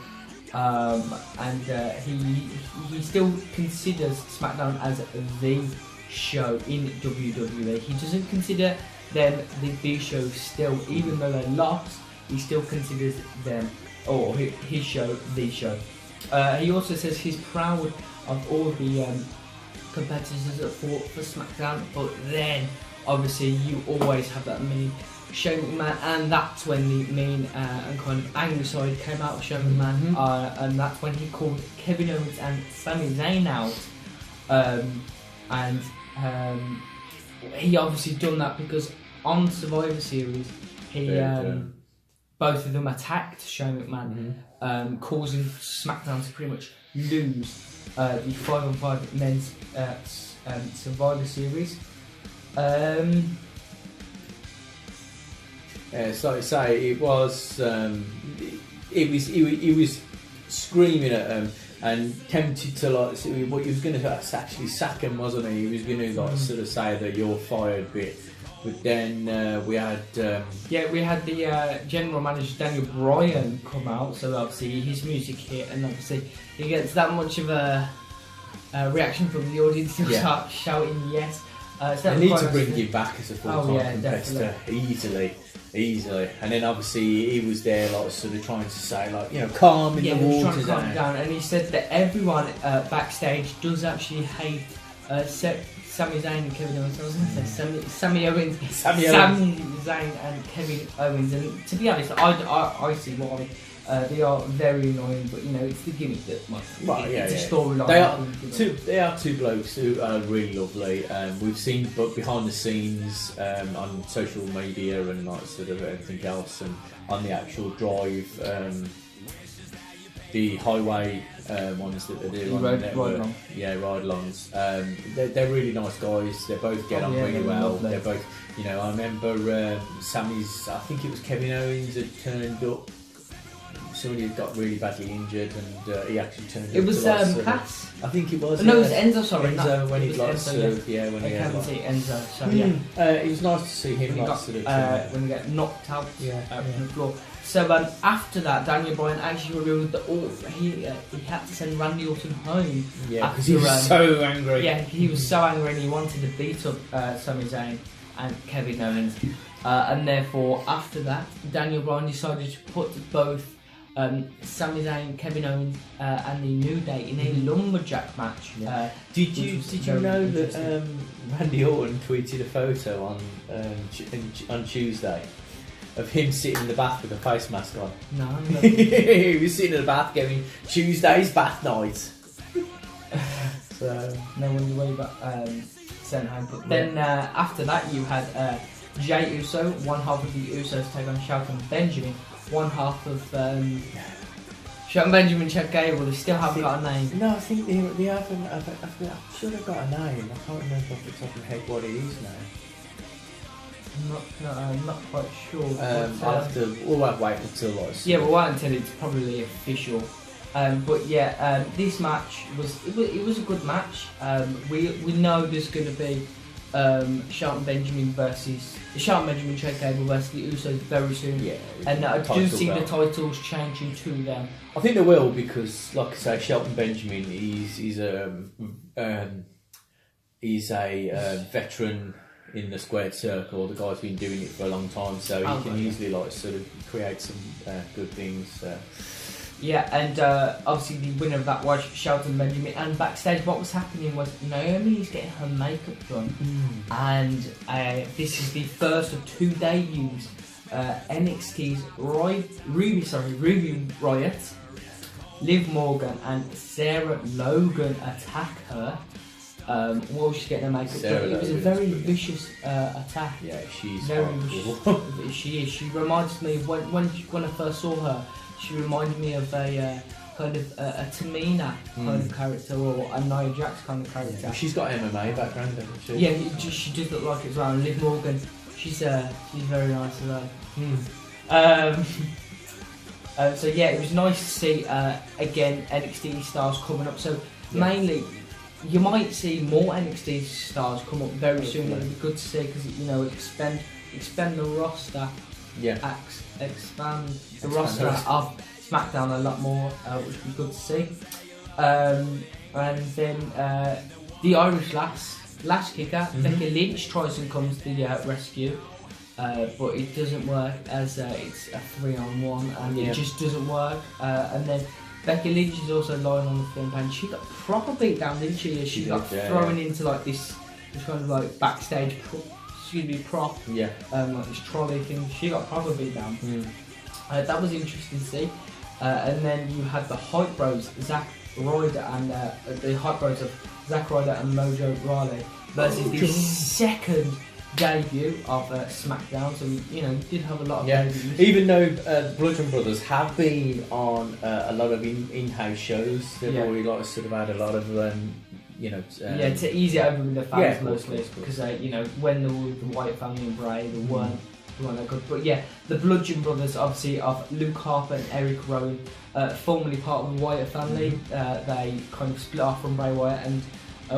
and he still considers SmackDown as the show in WWE. He doesn't consider them the show still, even though they lost. He still considers them, or his show, the show. He also says he's proud of all the competitors that fought for SmackDown, but then obviously you always have that mean Shane McMahon, and that's when the mean and kind of angry side came out of Shane McMahon, and that's when he called Kevin Owens and Sami Zayn out, and he obviously done that because on Survivor Series he both of them attacked Shane McMahon, causing SmackDown to pretty much lose the 5-on-5 men's Survivor Series. So I say it was. He was screaming at him and tempted to like. What he was going to actually sack him, wasn't he? He was going to like sort of say that you're fired, but then we had. We had the general manager Daniel Bryan come out, so obviously his music hit, and obviously he gets that much of a reaction from the audience. He'll start shouting yes. So they need to bring him back as a full-time competitor definitely. easily. And then obviously he was there, like sort of trying to say, like, you know, calm in the waters. Trying to calm it down. And he said that everyone backstage does actually hate Sami Zayn and Kevin Owens. I was going to say Sami Owens, Sami Zayn and Kevin Owens. And to be honest, I see why. They are very annoying, but you know it's the gimmick that it's a storyline. They are two blokes who are really lovely. We've seen behind the scenes on social media and like sort of everything else, and on the actual drive, the highway ones that they do on the network. Ride-alongs. They're really nice guys. They both get on really well. Lovely. They're both, you know. I remember Sammy's. I think it was Kevin Owens had turned up. Somebody had got really badly injured, and he actually turned up. It was Cass. I think it was. No, it was Enzo. Sorry, Enzo when he lost. When he had see Enzo. So it was nice to see him when he got knocked out from the floor. So after that, Daniel Bryan actually revealed that he had to send Randy Orton home. Yeah, because he was so angry. Yeah, he was so angry, and he wanted to beat up Sami Zayn and Kevin Owens. And therefore, after that, Daniel Bryan decided to put both Sami Zayn, Kevin Owens, and the New Day in a lumberjack match. Did you know that Randy Orton tweeted a photo on Tuesday of him sitting in the bath with a face mask on? No. He was sitting in the bath going, Tuesday's bath night. So no wonder why you got sent home. But then after that, you had Jey Uso, one half of the Usos, take on Shelton Benjamin. One half of Shelton Benjamin, Chad Gable. They still haven't got a name. No, I think they haven't. I'm sure they've got a name. I can't remember off the top of my head what it is now. I'm not quite sure. We'll have to wait until we'll wait until it's probably official. But this match was a good match. We know there's going to be Shelton Benjamin, Chad Gable versus the Usos very soon. Yeah, and I do see the titles changing to them. I think they will because, like I say, Shelton Benjamin he's a veteran in the squared circle. The guy's been doing it for a long time, so he can easily like sort of create some good things. Yeah, and obviously the winner of that was Shelton Benjamin. And backstage, what was happening was Naomi is getting her makeup done, and this is the first of 2 debuts. NXT's Ruby Riott, Liv Morgan, and Sarah Logan attack her while she's getting her makeup done. It was a very vicious attack. Yeah, she's very vicious. She is. She reminds me when I first saw her. she reminded me of a kind of a Tamina kind of character, or a Nia Jax kind of character. Yeah, she's got MMA background, doesn't she? Yeah, she does look like it as well. And Liv Morgan, she's very nice as well. So yeah, it was nice to see again NXT stars coming up. So mainly, you might see more NXT stars come up very soon. It'll be good to see because expand the roster. Yeah. Expand the roster of SmackDown a lot more, which would be good to see. And then the Irish lash kicker, Becky Lynch, tries and comes to the rescue. But it doesn't work as it's a 3-on-1 and it just doesn't work. And then Becky Lynch is also lying on the film pan. She got proper beat down, didn't she? She got thrown into like this kind of like backstage prop. Yeah. Like this trolley thing. She got proper beat down. That was interesting to see. And then you had the Hype Bros, Zack Ryder and the Hype Bros of Zack Ryder and Mojo Rawley versus the second debut of SmackDown. So you did have a lot of debuts. Even though Bludgeon Brothers have been on a lot of in-house shows, they've already like sort of had a lot of to ease it over with the fans mostly, because when they were the Wyatt family and Bray, they weren't that good. But yeah, the Bludgeon Brothers, obviously of Luke Harper and Eric Rowan, formerly part of the Wyatt family, they kind of split off from Bray Wyatt and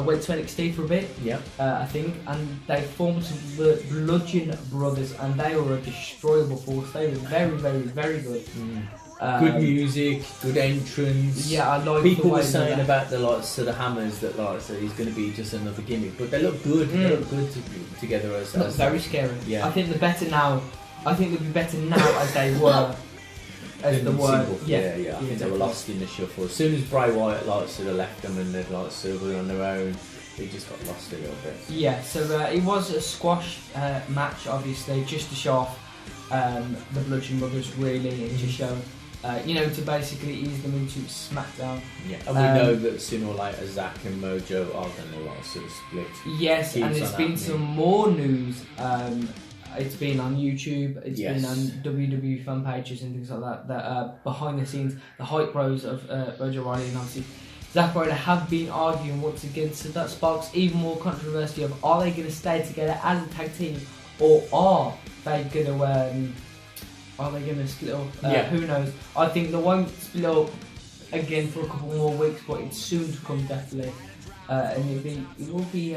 went to NXT for a bit, I think, and they formed the Bludgeon Brothers, and they were a destroyable force. They were very, very, very good. Good music, good entrance. Yeah, I like. People were saying about the sort of hammers that so he's going to be just another gimmick, but they look good. They look good together as very scary. Yeah, I think they'll be better now as they were. As the word, I think they were lost in the shuffle. As soon as Bray Wyatt sort of left them and they'd sort of on their own, they just got lost a little bit. Yeah, so it was a squash match, obviously, just to show off the Bludgeon Brothers really, and to show, to basically ease them into SmackDown. Yeah, and we know that sooner or later Zack and Mojo are going to sort of split. Yes, and there's been some more news. It's been on YouTube, it's been on WWE fan pages and things like that, that behind the scenes, the Hype Bros of Mojo Rawley and obviously Zack Ryder have been arguing once again, so that sparks even more controversy of, are they going to stay together as a tag team, or are they going to split up? Who knows? I think they won't split up again for a couple more weeks, but it's soon to come, definitely. And it will be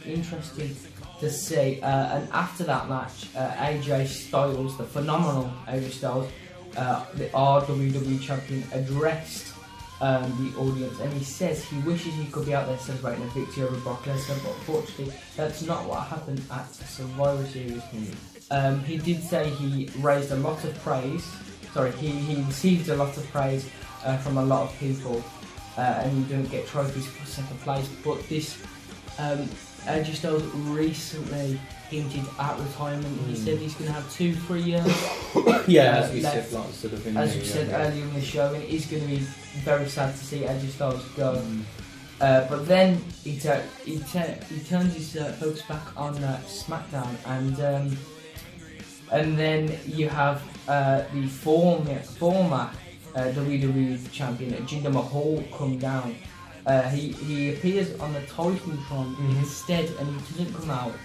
interesting to see. And after that match, AJ Styles, the phenomenal AJ Styles, the RWW champion, addressed the audience, and he says he wishes he could be out there celebrating a victory over Brock Lesnar, but unfortunately that's not what happened at Survivor Series. He did say he raised a lot of praise. He received a lot of praise from a lot of people, and he didn't get trophies for second place. But this AJ Styles recently hinted at retirement. He said he's going to have 2-3 years. As we said, sort of as we said earlier in the show, and it is going to be very sad to see AJ Styles go. But then he turns his focus back on SmackDown, and then you have the former WWE champion Jinder Mahal come down. He appears on the Titantron instead, and he doesn't come out.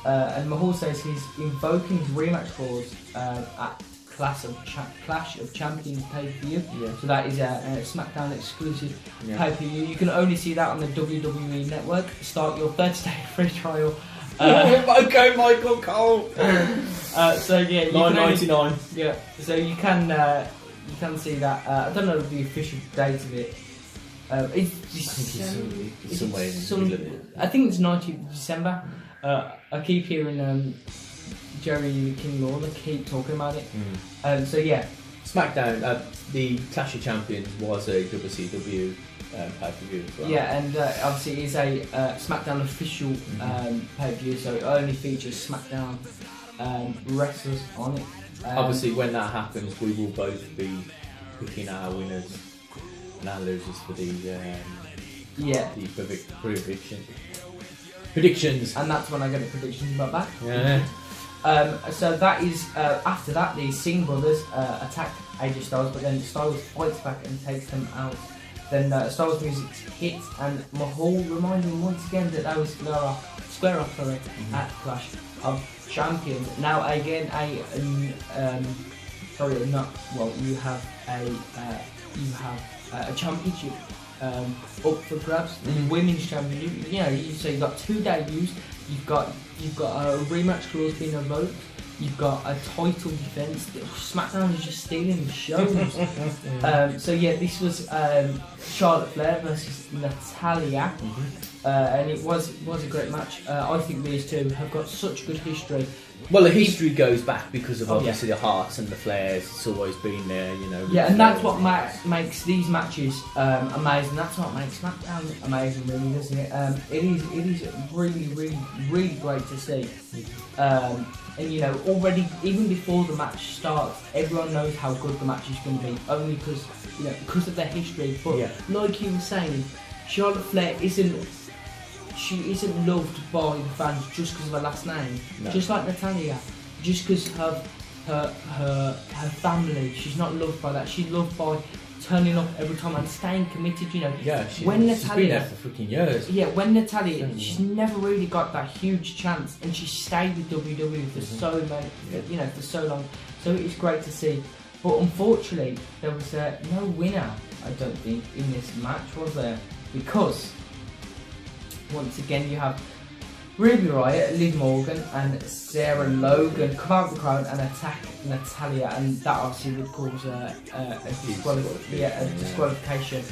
And Mahal says he's invoking his rematch clause at Clash of Champions pay-per-view. So that is a SmackDown exclusive pay-per-view. You can only see that on the WWE network. Start your 30-day free trial. Okay, Michael Cole. So yeah, $9.99. Yeah, so you can see that. I don't know the official date of it. It's somewhere in the middle of it. I think it's 19th of December. I keep hearing Jerry King Lawler keep talking about it. So yeah, SmackDown, the Clash of Champions was a WCW pay-per-view as well. Yeah, and obviously it's a SmackDown official pay-per-view, so it only features SmackDown wrestlers on it. Obviously, when that happens, we will both be picking our winners and our losers for the predictions. And that's when I get the predictions about that. So that is after that the Singh brothers attack AJ Styles, but then Styles fights back and takes them out. Then Styles music hits, and Mahal reminding him once again that was square off at Clash of Champions. Now again you have a championship up for grabs. The women's championship. So you've got 2 debuts. You've got a rematch clause being invoked. You've got a title defence. SmackDown is just stealing the show. This was Charlotte Flair versus Natalya, and it was a great match. I think these two have got such good history. Well, the history goes back because of obviously the Hearts and the Flairs. It's always been there, Yeah, and that's what makes these matches amazing. That's what makes SmackDown amazing, really, doesn't it? It is really, really, really great to see. And already, even before the match starts, everyone knows how good the match is going to be, only because of their history. But like you were saying, Charlotte Flair isn't loved by the fans just because of her last name. No. Just like Natalya, just because of her family, she's not loved by that. She's loved by turning up every time and staying committed. Yeah, she's been there for freaking years. Yeah, when Natalya, she's never really got that huge chance, and she stayed with WWE for so long. So it is great to see. But unfortunately, there was no winner, I don't think, in this match, was there? Because once again, you have Ruby Riott, Liv Morgan, and Sarah Logan come out of the crowd and attack Natalya, and that obviously would cause a disqualification.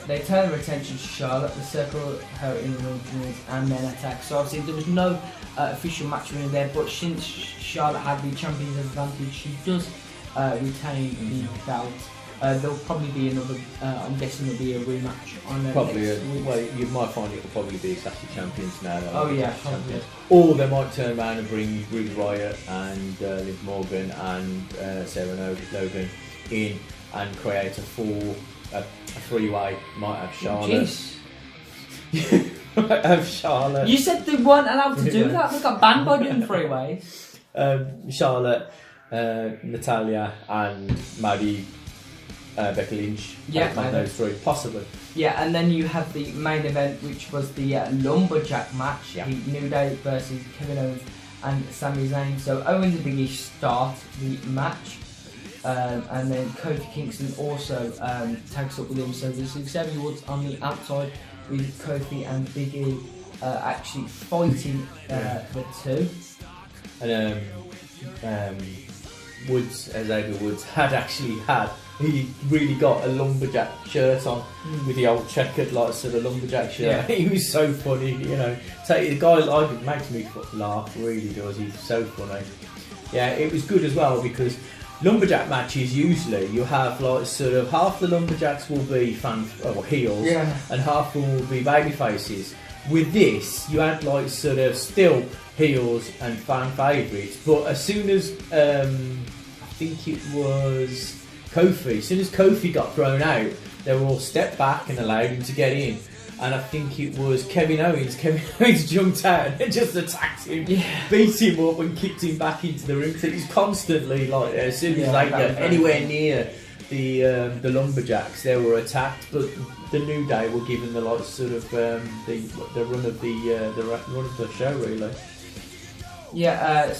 They turn their attention to Charlotte, they circle her in the ring, and then attack. So obviously there was no official match winner there, but since Charlotte had the champion's advantage, she does retain the belt. There'll probably be another. I'm guessing there'll be a rematch on probably. Next week. Well, you might find it will probably be Clash of Champions now. Probably. Or they might turn around and bring Ruby Riott and Liv Morgan and Sarah Logan in and create a three-way. Might have Charlotte. Might have Charlotte. You said they weren't allowed to do that. They got banned by doing 3 ways. Charlotte, Natalya, and maybe Becky Lynch. Yeah, those 3 possibly. Yeah, and then you have the main event, which was the lumberjack match. Yeah. The New Day versus Kevin Owens and Sami Zayn. So Owens and Big E start the match, and then Kofi Kingston also tags up with him. So there's Xavier Woods on the outside with Kofi and Big E actually fighting the two. And Xavier Woods he really got a lumberjack shirt on with the old checkered lumberjack shirt. Yeah. He was so funny, the guy like it makes me laugh, really does. He's so funny. Yeah, it was good as well because lumberjack matches usually you have half the lumberjacks will be heels, and half of them will be baby faces. With this, you had still heels and fan favourites, but as soon as I think it was Kofi, as soon as Kofi got thrown out, they were all stepped back and allowed him to get in. And I think it was Kevin Owens. Kevin Owens jumped out and just attacked him, beat him up and kicked him back into the ring. So he's constantly as soon as they get anywhere near the lumberjacks, they were attacked. But the New Day were given the run of the show, really. Yeah.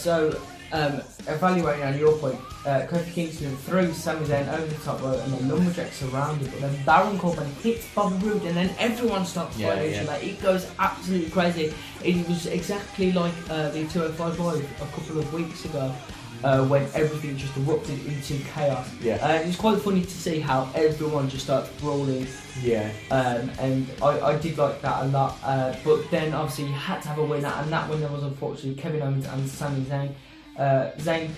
Evaluating on your point, Kofi Kingston threw Sami Zayn over the top rope, and the lumberjack surrounded, but then Baron Corbin hits Bobby Roode, and then everyone starts fighting each other. It goes absolutely crazy. It was exactly like the 205 Live a couple of weeks ago, when everything just erupted into chaos. It was quite funny to see how everyone just starts brawling. And I did like that a lot. But then obviously you had to have a winner, and that winner was unfortunately Kevin Owens and Sami Zayn. Zayn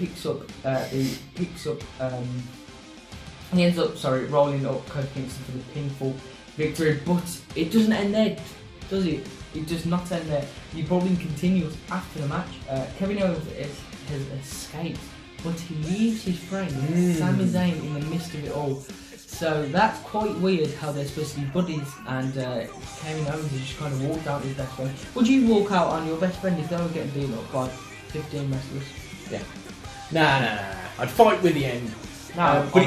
he ends up rolling up Kofi Kingston for the pinfall victory, but it doesn't end there, does it? It does not end there. The problem continues after the match. Kevin Owens has escaped, but he leaves his friend Sami Zayn in the midst of it all. So that's quite weird how they're supposed to be buddies, and Kevin Owens has just kind of walked out with his best friend. Would you walk out on your best friend if they were getting beaten up by 15 wrestlers? Yeah. Nah. I'd fight with the end. No, But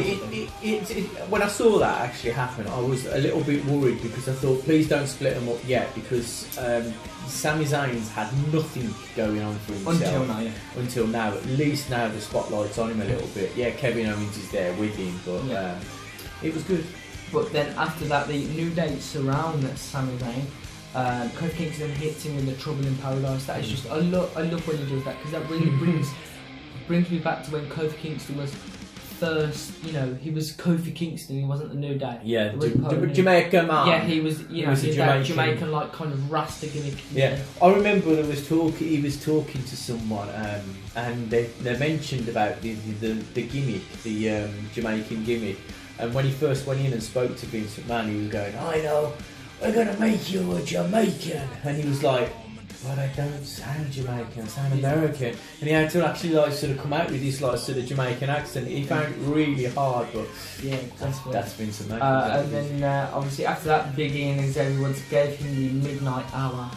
when I saw that actually happen, I was a little bit worried because I thought, please don't split them up yet, because Sami Zayn's had nothing going on for himself until now, yeah. Until now. At least now the spotlight's on him a little bit. Yeah, Kevin Owens is there with him, but it was good. But then after that, the New Day surround Sami Zayn. Kofi Kingston hits him with the Trouble in Paradise. That is just I love when he does that, because that really brings me back to when Kofi Kingston was first. You know, he was Kofi Kingston. He wasn't the New Day. Yeah, Jamaica man. Yeah, he was. You know, he was that Jamaican like kind of Rasta gimmick. Yeah, I remember there was talk. He was talking to someone, and they mentioned about the gimmick, the Jamaican gimmick. And when he first went in and spoke to Vince McMahon, he was going, "I know, we're gonna make you a Jamaican," and he was like, "But I don't sound Jamaican, I sound American." And he had to actually like sort of come out with this like sort of Jamaican accent. He found it really hard, but yeah, that's Vince McMahon. And then obviously after that, Big E and Xavier Woods gave him the midnight hour.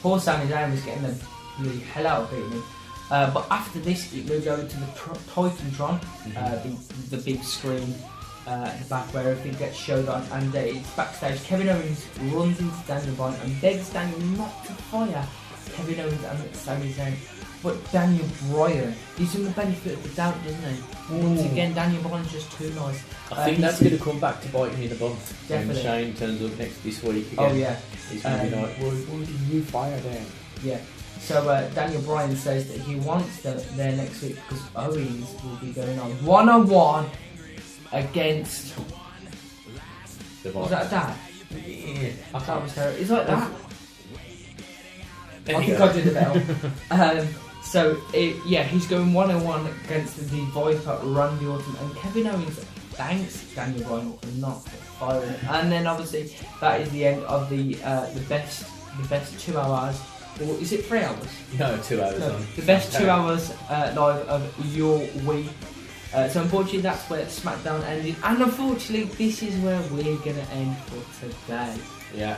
Poor Sami Zayn was getting the hell out of him. But after this, it moved over to the Titantron, the big screen at the back where everything gets showed on, and it's backstage. Kevin Owens runs into Daniel Bryan and begs Daniel not to fire Kevin Owens and Sami Zayn. But Daniel Bryan, gives him the benefit of the doubt, doesn't he? Once again, Daniel Bryan's just too nice. I think that's going to come back to bite him in the bum. Definitely. When Shane turns up this week again. Oh yeah. He's going to be like, why did you fire them? Yeah. So Daniel Bryan says that he wants them there next week because Owens will be going on one-on-one against. Was that a dad? Yeah. I thought it was terrible. It's like that. There I you think go. I did it better. Yeah, he's going one-on-one against the Viper, Randy Orton, and Kevin Owens thanks Daniel Bryan for not firing him. And then obviously that is the end of the best 2 hours. Or is it 3 hours? No, 2 hours. No, the best 2 hours live of your week. So unfortunately that's where SmackDown ended, and unfortunately this is where we're going to end for today. Yeah.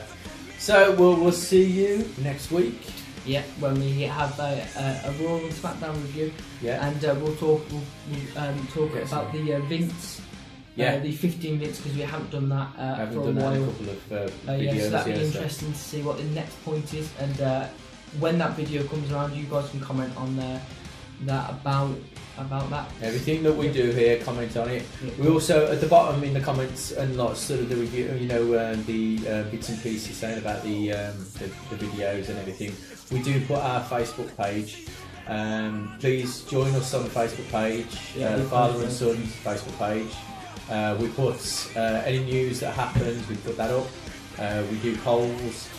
So we'll see you next week. Yeah, when we have a Raw and SmackDown review. Yeah. And we'll talk about the Vince. Yeah. The 15 minutes, because we haven't done that Haven't for a done that in while. a couple of videos. Yeah, so that'd be so- interesting to see what the next point is, and when that video comes around, you guys can comment on that about that. Everything that we do here, comment on it. Yeah. We also at the bottom in the comments and like sort of the review, the bits and pieces saying about the videos and everything. We do put our Facebook page. Please join us on the Facebook page, the Father and Son's Facebook page. We put any news that happens, we put that up. We do polls,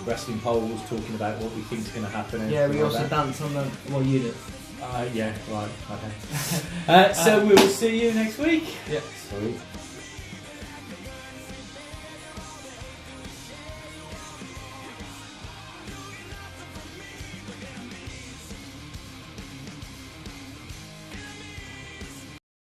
wrestling polls, talking about what we think is going to happen. And Yeah, we like also that. dance on the. Well, you do. Yeah, right, okay. So we will see you next week. Yeah. Sweet.